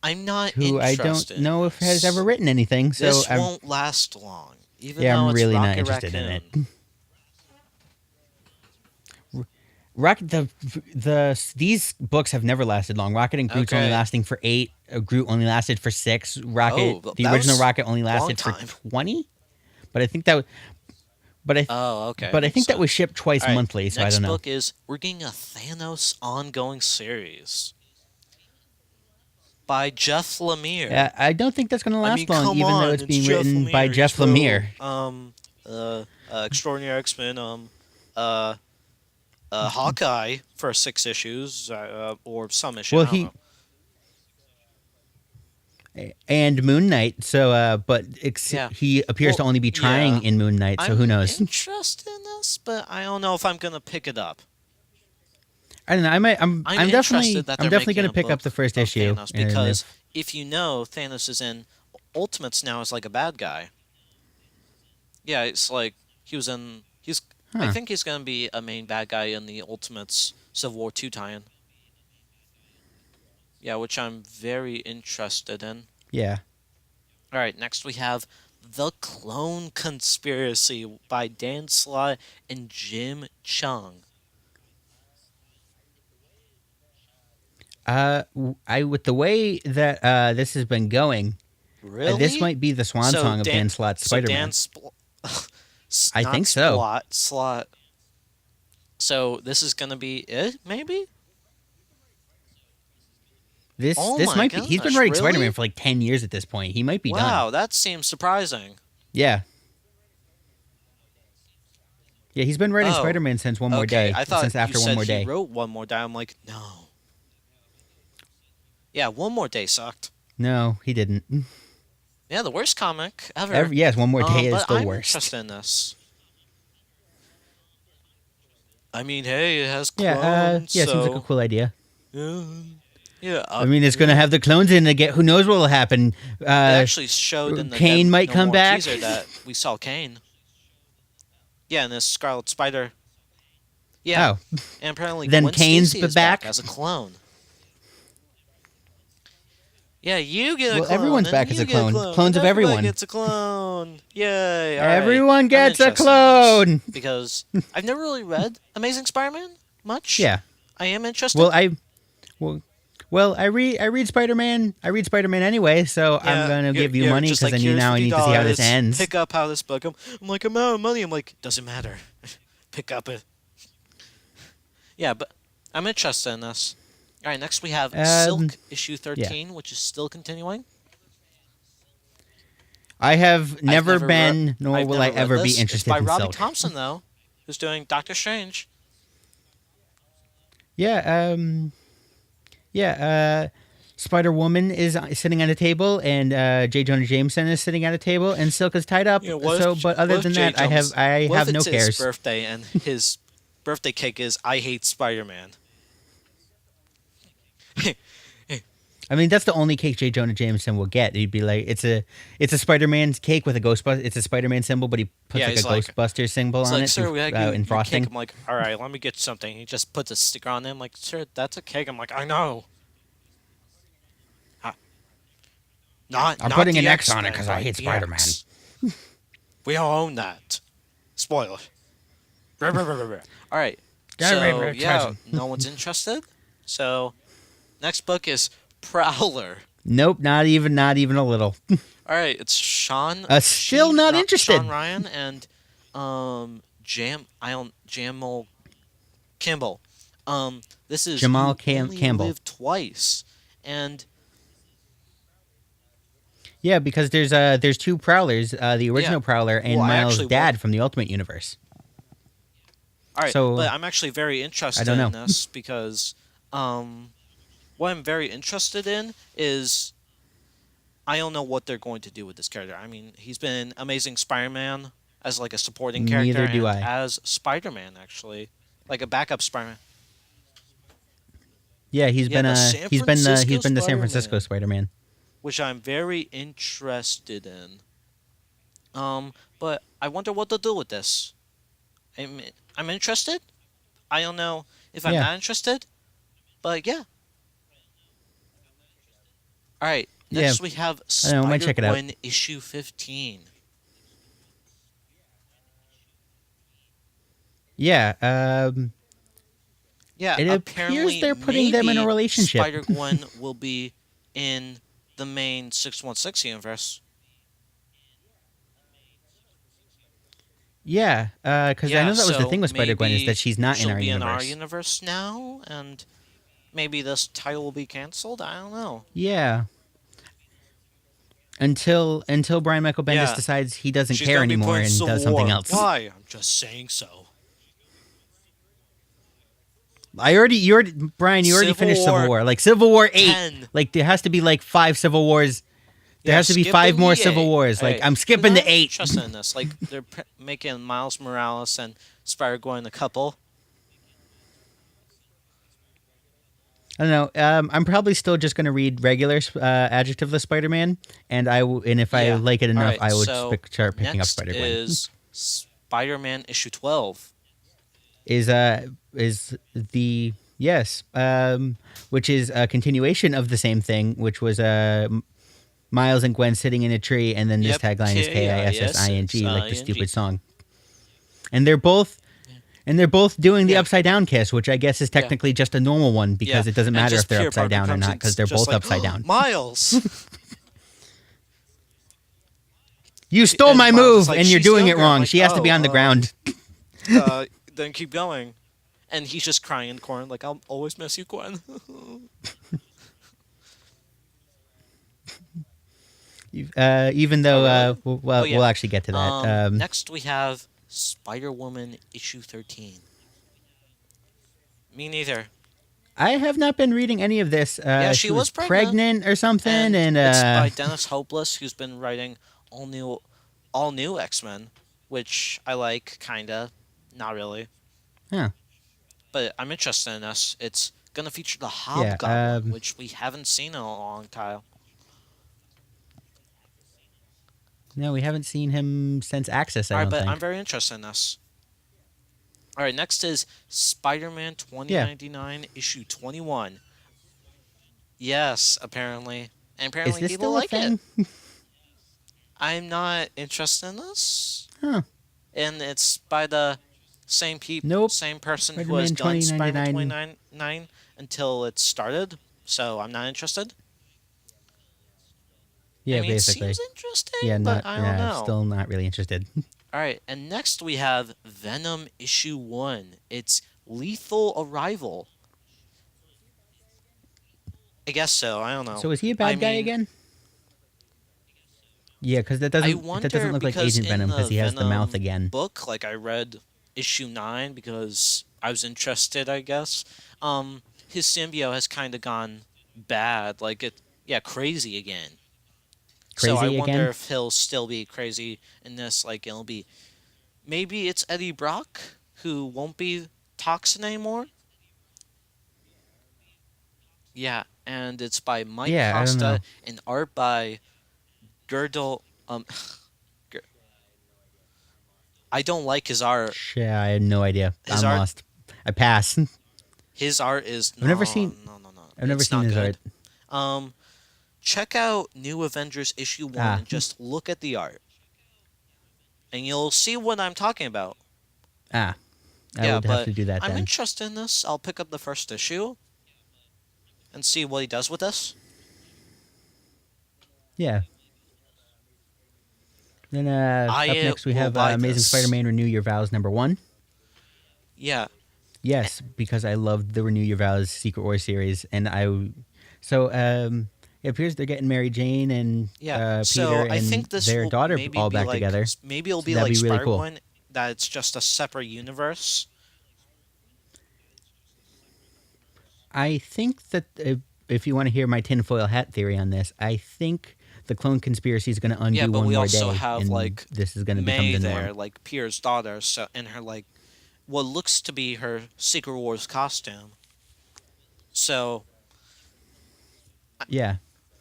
I'm not Who I don't interested in know if has ever this. written anything, so This won't last long, even yeah, though I'm it's really not Rocket interested in it. Raccoon. Rocket these books have never lasted long. Rocket and Groot's only Okay. lasting for 8. Groot only lasted for 6. Rocket, Oh, but the that original was Rocket only a long lasted for time. 20. But I think that, but I, Oh, okay. but I makes think that was sense. shipped twice All right, monthly, so I next don't know. book is we're getting a Thanos ongoing series by Jeff Lemire. Yeah, I don't think that's going to I last mean, long, come even on, though it's being Jeff written by Lemire. Jeff He's Lemire. Extraordinary X-Men, Hawkeye for 6 issues, or some issue. Well, I don't know. and Moon Knight. So, but Yeah. he appears to Well, only be trying yeah. in Moon Knight. So I'm who knows? interested in this, but I don't know if I'm gonna pick it up. I don't know. I might. I'm definitely. interested that I'm they're definitely making going to a pick up book the first of issue Thanos, and because if you know Thanos is in Ultimates now as like a bad guy. Yeah, it's like he was in. I Huh. think he's gonna be a main bad guy in the Ultimates Civil War 2 tie-in. Yeah, which I'm very interested in. Yeah. All right, next we have The Clone Conspiracy by Dan Slott and Jim Chung. I with the way that this has been going, Really? this might be the swan So song of Dan Slott's So Spider-Man. I not think so. Slot. So this is gonna be it, maybe? This Oh this my might be. He's been gosh, writing really? Spider-Man for like 10 years at this point. He might be done. Wow, that seems surprising. Yeah. Yeah, he's been writing Oh, Spider-Man since One More Okay, Day. I thought Since after you One said More he Day. wrote One More Day. I'm like, no. Yeah, One More Day sucked. No, he didn't. Yeah, the worst comic ever. Yes, One More Day is But the I'm worst. interested in this. I mean, hey, it has Yeah, clones. yeah, so, seems like a cool idea. Yeah, I mean, it's going to have the clones in again. Who knows what will happen? It actually showed in the Kane Dead might No come More back. teaser that we saw Kane. Yeah, and this Scarlet Spider. Yeah, Oh, and apparently Then Gwen Kane's Stacy is back? as a clone. Yeah, you get a Well, clone. everyone's and back you as a get clone. Clones and of everybody everyone. gets a clone. Yay! All right. everyone I'm gets a interested in clone. this because I've never really read Amazing Spider-Man much. Yeah. I am interested. Well, I read Spider-Man. I read Spider-Man anyway, so Yeah, I'm gonna give you you're money just because like, I "Here's now I need to see how this $50, ends. Pick up how this book. I'm like, I'm out of money. I'm like, doesn't matter. Pick up it. Yeah, but I'm interested in this. All right, next we have Silk issue 13, which is still continuing. I have I've never been, read- nor I've will I never read ever be this. interested It's by in Robbie Silk. Thompson though, who's doing Doctor Strange. Yeah, Spider Woman is sitting at a table, and J. Jonah Jameson is sitting at a table, and Silk is tied up. Yeah, what So, if- but other what if than J. that, I Jones- have what if no it's cares. his birthday and his birthday cake is I hate Spider-Man. I mean, that's the only cake J. Jonah Jameson will get. He'd be like, it's a Spider-Man cake with a Ghostbuster. It's a Spider-Man symbol, but he puts Yeah, like a he's like- Ghostbuster symbol It's on like, it sir, we had you, in your frosting. cake. I'm like, all right, let me get something. He just puts a sticker on it. I'm like, sir, that's a cake. I'm like, I know. I'm putting an X on it because I hate Spider-Man. We all own that. Spoiler. All right. Yeah, So, right, yeah, cousin. no one's interested. So, next book is Prowler. Nope, not even a little. All right, it's Sean. Still not interested. Sean Ryan and Jamal Campbell. This is Jamal You Only Campbell. Live Twice, and Yeah, because there's two Prowlers, the original Prowler and Well, I Miles' actually dad from the Ultimate Universe. all right, So, but I'm actually very interested don't in know. this because what I'm very interested in is I don't know what they're going to do with this character. I mean, he's been Amazing Spider-Man as like a supporting character, Neither do and I. as Spider-Man actually, like a backup Spider-Man. Yeah, he's Yeah, been the a San he's been the Francisco San Francisco Spider-Man. Spider-Man. Which I'm very interested in. But I wonder what they'll do with this. I'm interested. I don't know if I'm Yeah, not interested, but yeah. All right. yeah. Next we have I don't know. I might check it out. Spider-Gwen issue 15. Yeah. Yeah, It appears apparently they're putting them in a maybe relationship. Spider-Gwen will be in the main 616 universe. Yeah, because I Yeah, know that was the so thing with Spider Gwen is that maybe she's not in she'll our be in our universe. universe now, and maybe this title will be canceled. I don't know. Yeah. Until Brian Michael Bendis Yeah, decides he doesn't she's care gonna be put anymore in and Civil does something War. else. Why? I'm just saying so. Brian, you already Civil finished Civil War War. Like Civil War 8. 10. Like there has to be like 5 Civil Wars. There Yeah, has to be 5 skipping more the Civil 8. Wars. Like Hey, I'm you're skipping not the 8. interested in this. Like they're making Miles Morales and Spider-Gwen a couple. I don't know. I'm probably still just gonna read regular adjectiveless Spider-Man, and and if I Yeah. like it All enough, right. I would So start picking up next Spider-Gwen. is Spider-Man issue 12. Is the yes, which is a continuation of the same thing, which was Miles and Gwen sitting in a tree, and then this Yep. tagline is KISSING, K-I-S-S-I-N-G. like the stupid song. And they're both doing the Yeah. upside down kiss, which I guess is Yeah. technically just a normal one because Yeah. it doesn't And matter just if they're Peter upside Parker down or comes not in because they're just both like, upside down. Miles. You stole And my Miles move, is like, and you're "She's doing it younger." I'm wrong. like, She has to be "Oh, on the ground. then keep going. And he's just crying in the corner, like, I'll always miss you, Gwen. Even though, Oh, really? well, Oh, yeah. we'll actually get to that. Next we have Spider-Woman issue 13. Me neither. I have not been reading any of this. Yeah, She she was was pregnant. or something, and It's by Dennis Hopeless, who's been writing all new X-Men, which I like, kinda. Not really. huh. But I'm interested in this. It's gonna feature the Yeah, Hobgoblin, which we haven't seen in a long time. No, we haven't seen him since Access. I Alright, don't but think. I'm very interested in this. Alright, next is Spider-Man 2099 issue 21. Yes, apparently. And Is apparently this people still a like thing? it. I'm not interested in this. Huh. And it's by the Nope. same person who has Spider-Man done Spider-Man 2099. 2099 until it started. So I'm not interested. Yeah, I mean, basically. it seems interesting, Yeah, but I don't know. still not really interested. All right, and next we have Venom issue 1. It's Lethal Arrival. I guess so. I don't know. So is he a bad guy mean, again? Yeah, because that I doesn't wonder look like because Agent Venom in because he has the mouth Venom again. book, like I read issue 9 because I was interested, I guess. His symbiote has kind of gone bad, crazy again. So I Crazy wonder again? if he'll still be crazy in this. Like it'll be, maybe it's Eddie Brock who won't be Toxin anymore. Yeah, and it's by Mike Yeah, I don't know. Costa and art by Girdle. Gir- I don't like his art. Yeah, I have no idea. His I'm art- lost. I pass. His art is. I've never seen- No. I've never It's seen not his good. art. Check out New Avengers issue 1 Ah. and just look at the art, and you'll see what I'm talking about. I Yeah, would have but to do that I'm then. interested in this. I'll pick up the first issue and see what he does with this. Yeah. Then I up next we will have buy Amazing this. Spider-Man Renew Your Vows #1. Yeah, Yes, because I loved the Renew Your Vows Secret War series, and it appears they're getting Mary Jane and yeah. Peter So and I think this their will daughter maybe all be back like, together. Maybe it'll So be that'd like be really cool. Spider-Gwen, that it's just a separate universe. I think that if you want to hear my tinfoil hat theory on this, I think the clone conspiracy is going to undo Yeah, but one we more also day, have and like this is going to become May the there, norm. like Peter's daughter, so and her like what looks to be her Secret Wars costume. So Yeah,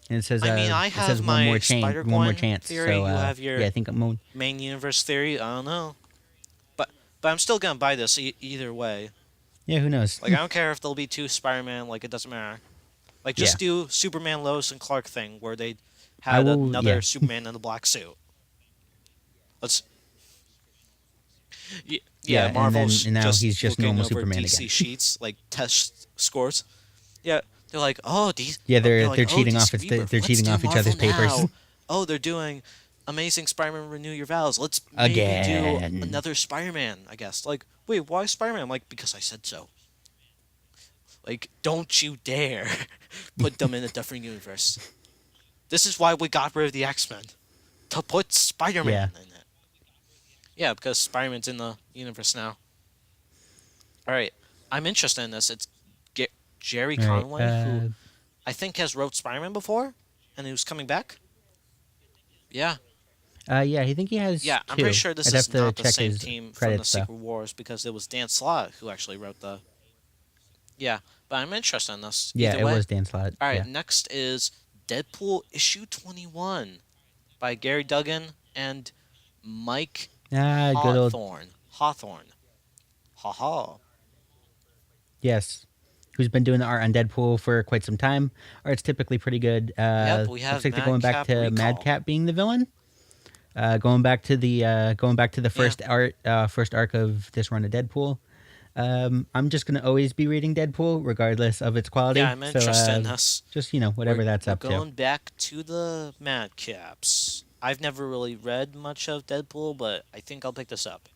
and it says I mean, I it have says my one more Spider-Gwen chance. theory, So you have your yeah, I think I'm. main universe theory. I don't know, but But I'm still gonna buy this either way. Yeah, who knows? Like I don't care if there'll be two Spider-Man. Like it doesn't matter. Like Yeah, just do Superman Lois and Clark thing where they I had will. another Yeah, Superman in a black suit. Let's yeah, yeah, and then Marvel's and now just he's just looking normal over Superman DC again. sheets like test scores. Yeah, they're like, oh, these. Yeah, They're they're like, oh, cheating off. DC It's Rebirth. they're Let's cheating do off each Marvel other's papers now. Oh, they're doing Amazing Spider-Man Renew Your Vows. Let's maybe do again. another Spider-Man. I guess. Like, wait, why Spider-Man? I'm like, because I said so. Like, don't you dare put them in a different universe. This is why we got rid of the X-Men to put Spider-Man Yeah. in it. Yeah, because Spider-Man's in the universe now. All right, I'm interested in this. It's Jerry All right. Conway, who I think has wrote Spider-Man before, and who's coming back. Yeah, Yeah, I think he has. yeah. two. I'm pretty sure this I'd is have to not the check same his team from the credits though. Secret Wars because it was Dan Slott who actually wrote the. Yeah, but I'm interested in this. Yeah, Either it way. was Dan Slott. All right, Yeah. next is Deadpool issue 21 by Gary Duggan and Mike Ah, good old Hawthorne. Ha ha. yes. Who's been doing the art on Deadpool for quite some time? Art's typically pretty good. Yep, we have Looks like they're going back Madcap to Recall. Madcap being the villain. Going back to the first first arc of this run of Deadpool. I'm just gonna always be reading Deadpool regardless of its quality. Yeah, I'm So, interested in this. just whatever that's We're up to. going back to the Madcaps. I've never really read much of Deadpool, but I think I'll pick this up.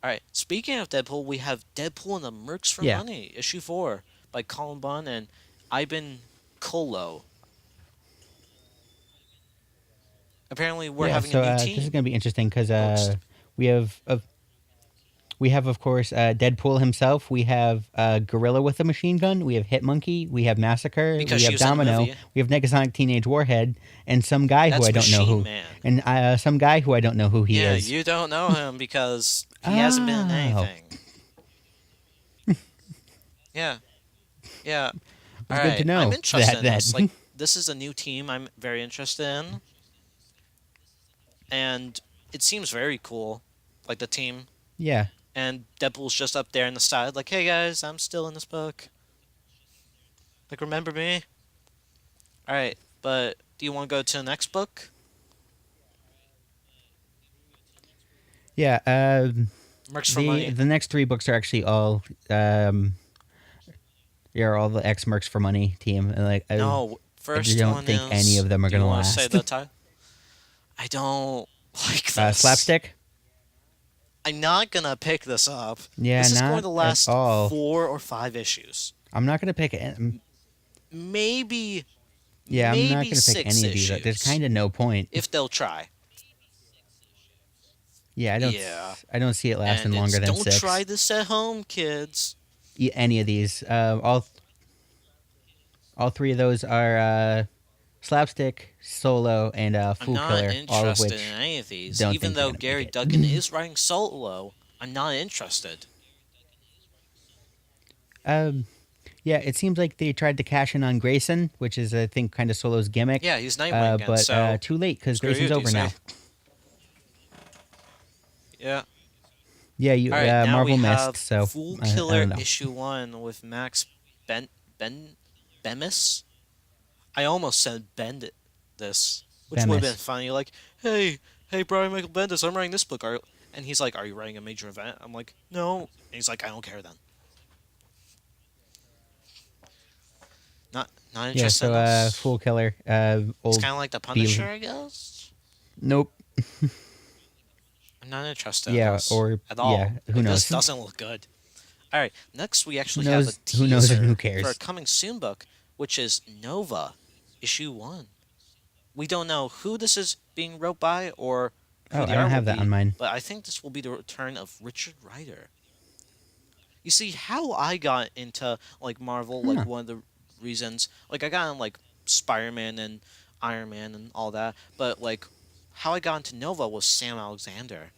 All right. Speaking of Deadpool, we have Deadpool and the Mercs for Yeah. Money, issue 4 by Colin Bunn and Ivan Kolo. Apparently, we're having so a new this is team. gonna be interesting because Host. we have of course Deadpool himself. We have Gorilla with a machine gun. We have Hitmonkey. We have Massacre. Because we she have was in the Domino. movie. We have Negasonic Teenage Warhead, and some guy who That's I don't know Machine who, Man. and some guy who I don't know who he Yeah, is. you don't know him because he hasn't been in Oh. anything. Yeah. Yeah. It's All good right. to know I'm interested in that- this. Like, this is a new team I'm very interested in. And it seems very cool. Like, the team. Yeah. And Deadpool's just up there in the side, like, hey guys, I'm still in this book. Like, remember me? Alright, but do you want to go to the next book? Yeah. Mercs for Money. The next three books are actually all all the X Mercs for Money team. And like No, first don't one think is... any of them are do you gonna wanna say last. the title? I don't like this. Slapstick. I'm not gonna pick this up. Yeah, this is not going to last at all. 4 or 5 issues. I'm not gonna pick it. Maybe. Yeah, I'm not maybe gonna pick 6 any of these. issues, There's kind of no point. if they'll try. Yeah, I don't. Yeah. I don't see it lasting And longer it's, than don't 6. try this at home, kids. Any of these. All three of those are Slapstick, Solo, and Fool I'm not Killer. All of interested which. in any of these. don't Even think they're though gonna Gary make it. Duggan is writing Solo, I'm not interested. Yeah, it seems like they tried to cash in on Grayson, which is I think kind of Solo's gimmick. Yeah, he's Nightwing again, but so too late because screw Grayson's you, over now. DC. Yeah. Yeah, you All right, now Marvel we missed. have So Fool I Killer don't know. issue 1 with Max Bemis. I almost said Bend this, which would have Bemis. been funny. Like, hey, Brian Michael Bendis, I'm writing this book. And he's like, are you writing a major event? I'm like, no. And he's like, I don't care then. Not Yeah, interested in so this. Fool Killer, It's old. kind of like the Punisher, I guess. Nope. I'm not interested in Yeah, this or at all. yeah, who Like, knows? This doesn't look good. All right, next we actually Who have a knows- teaser who knows and who cares? for a coming soon book, which is Nova, issue 1. We don't know who this is being wrote by or who Oh, the I don't art have will that be, on mine. but I think this will be the return of Richard Rider. You see, how I got into like Marvel, like Huh. one of the reasons, like I got in like Spider-Man and Iron Man and all that, but like how I got into Nova was Sam Alexander.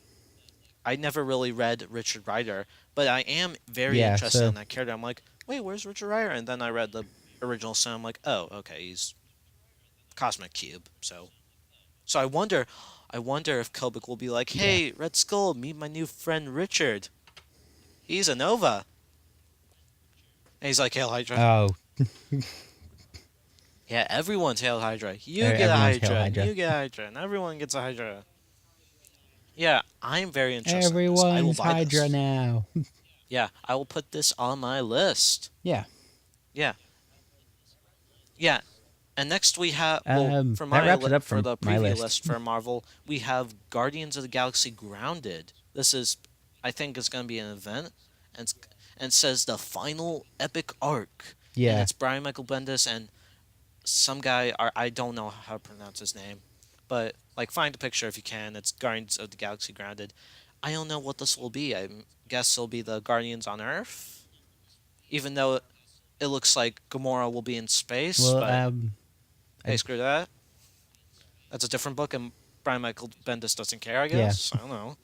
I never really read Richard Rider, but I am very Yeah, interested so- in that character. I'm like, wait, where's Richard Rider? And then I read the original Sam. I'm like, oh, okay, he's Cosmic Cube. So I I wonder if Kobik will be like, "Hey, Red Skull, meet my new friend Richard. He's a Nova." And he's like, "Hail Hydra." Oh, Yeah, everyone's Hail Hydra. You get a everyone's Hail Hydra, Hydra. and you get a Hydra, and everyone gets a Hydra. Yeah, I'm very interested in this. I will everyone's buy Hydra this. now. Yeah, I will put this on my list. Yeah. Yeah. Yeah. And next we have, well, for that my wraps it up for from the my preview list. list for Marvel, we have Guardians of the Galaxy Grounded. This is, I think, it's going to be an event, and and it says the final epic arc. And Yeah. it's Brian Michael Bendis and some guy. I don't know how to pronounce his name, but like find a picture if you can. It's Guardians of the Galaxy Grounded. I don't know what this will be. I guess it'll be the Guardians on Earth, even though it looks like Gamora will be in space. Well, But hey, screw that. That's a different book, and Brian Michael Bendis doesn't care, I guess. I don't know.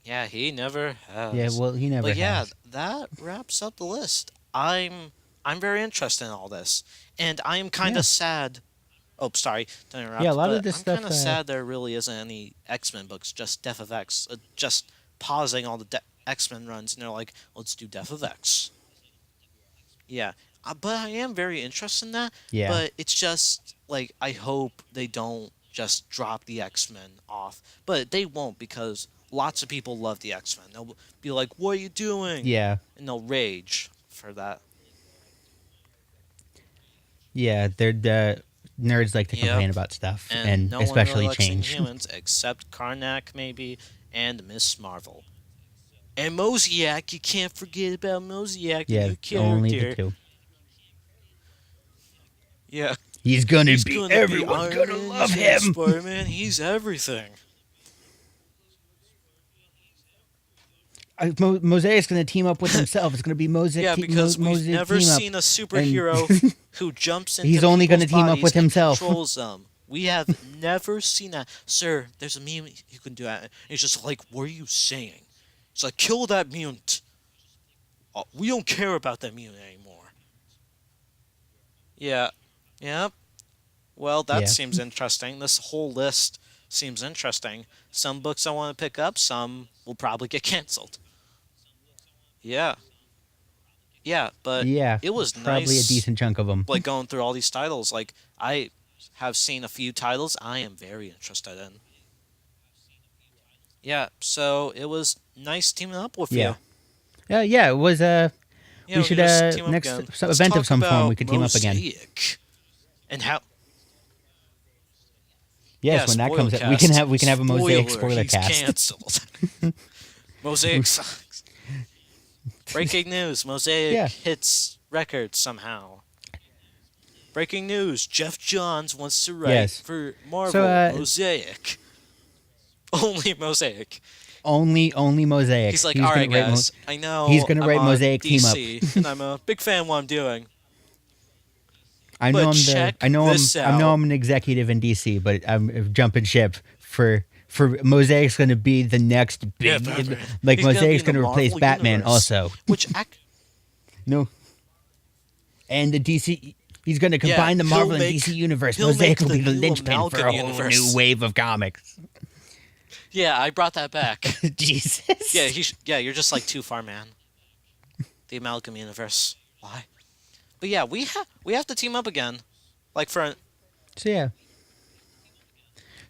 Yeah, he never has. yeah. Well, he never But yeah, has. that wraps up the list. I'm very interested in all this, and I am kind Yeah. of sad. Oh, sorry to interrupt. Yeah, a lot but of this I'm stuff, kind of sad there really isn't any X-Men books, just Death of X. Just pausing all the X-Men runs, and they're like, let's do Death of X. Yeah, but I am very interested in that. Yeah. But it's just like I hope they don't just drop the X-Men off. But they won't because lots of people love the X-Men. They'll be like, "What are you doing?" Yeah. And they'll rage for that. Yeah. They're the nerds like to Yep. complain about stuff, And and no especially one really change. likes Inhumans except Karnak maybe and Miss Marvel. And Mosaic, you can't forget about Mosaic, the Yeah. new character. Only the two. Yeah. He's gonna He's be. gonna Everyone's be gonna Iron Man, love he's him. Spider-Man, he's everything. Mosaic's gonna team up with himself. It's gonna be Mosaic. Yeah, because we've Mosaic never team up. seen a superhero who jumps into He's only gonna gonna team up with himself. Controls them. We have never seen that. Sir, there's a meme you can do that. And it's just like, what are you saying? It's like, kill that mutant. Oh, we don't care about that mutant anymore. Yeah. Yep. Well, that Yeah. seems interesting. This whole list seems interesting. Some books I want to pick up, some will probably get canceled. Yeah. Yeah, but Yeah. it was probably nice, a decent chunk of them. like going through all these titles. Like I have seen a few titles I am very interested in. Yeah, so it was nice teaming up with Yeah. you. Yeah. It was. Yeah, we should can just team up next again. some Let's event of talk some form. about We could team up again. Mosaic. And how? Yes, Yeah, when that spoiler comes out, we can have a Mosaic Spoiler, spoiler he's cast. canceled. Mosaic sucks. Breaking news: Mosaic Yeah. hits records somehow. Breaking news: Jeff Johns wants to write Yes. for Marvel So, Mosaic. Only Mosaic. Only Mosaic. He's like, He's all gonna right, write guys. I know he's gonna I'm write on Mosaic team up. DC, and I'm a big fan of what I'm doing. I but know check I know this I know out. I'm an executive in DC, but I'm jumping ship for Mosaic's going to be the next Yeah, big Batman. like He's gonna be Mosaic's in the going to replace Marvel Batman universe. also. Which No. And the DC he's going to combine the he'll Marvel and make- DC universe. he'll Mosaic make will be the the new linchpin for Amalgam a whole universe. new wave of comics. yeah, I brought that back. Jesus. Yeah, you're just like too far, man. The Amalgam universe. Why? But yeah, we have to team up again, like for So yeah.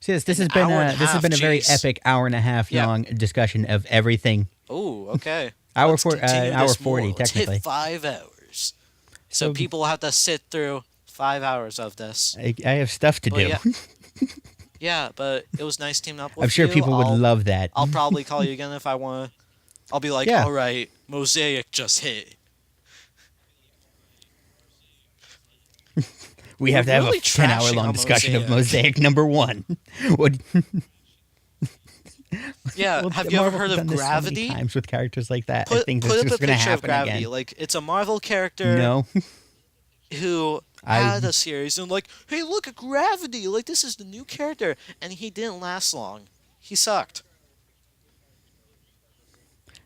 So yes, this An has been hour and a this has half, been a very jeez. epic hour and a half Yeah. long discussion of everything. oh, okay. Hour Let's continue hour this 40 more. Let's technically. hit 5 hours. So So- people have to sit through 5 hours of this. I have stuff to But do. yeah, yeah, but it was nice teaming up with you. I'm sure people would I'll- love that. I'll probably call you again if I want to. I'll be like, Yeah. all right, Mosaic just hit. We have to have really a 10-hour trashing long on discussion of Mosaic. Mosaic number 1. What Yeah, well, have you ever Marvel's heard done of this so many Gravity? times with characters like that. I Put, think put that's up a just going to picture of happen Gravity. again. Like, it's a Marvel character No. who I- had a series and like, hey, look at Gravity. Like, this is the new character. And he didn't last long. He sucked.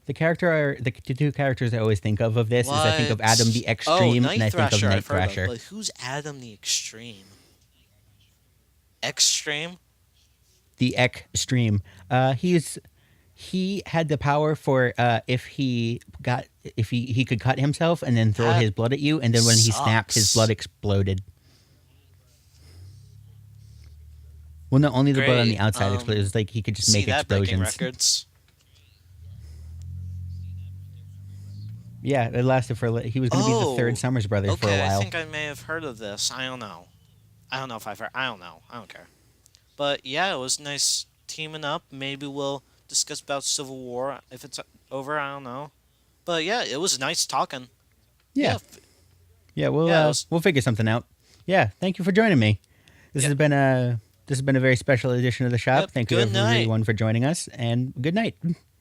The two characters I always think of this is I think of What? Adam the Extreme oh, and I think of Thrasher, Night I've heard of, Thrasher. but who's Adam the Extreme? Extreme? the Extreme. He had the power for if he could cut himself and then throw That his blood at you, and then when he snapped, his sucks. blood exploded. Well, no, only the blood on the Great. outside exploded. It was like he could just See make that breaking explosions. records? Yeah, it lasted for. He was going to be the third Oh, Summers brother for a okay. I while. think I may have heard of this. I don't know. I don't know if I've heard. I don't know. I don't care. But yeah, it was nice teaming up. Maybe we'll discuss about Civil War if it's over. I don't know. But yeah, it was nice talking. Yeah, Yeah, yeah. yeah. It was. We'll figure something out. Yeah, thank you for joining me. This Yeah. has been a very special edition of the shop. Yep. Thank you Good night. everyone for joining us, and good night.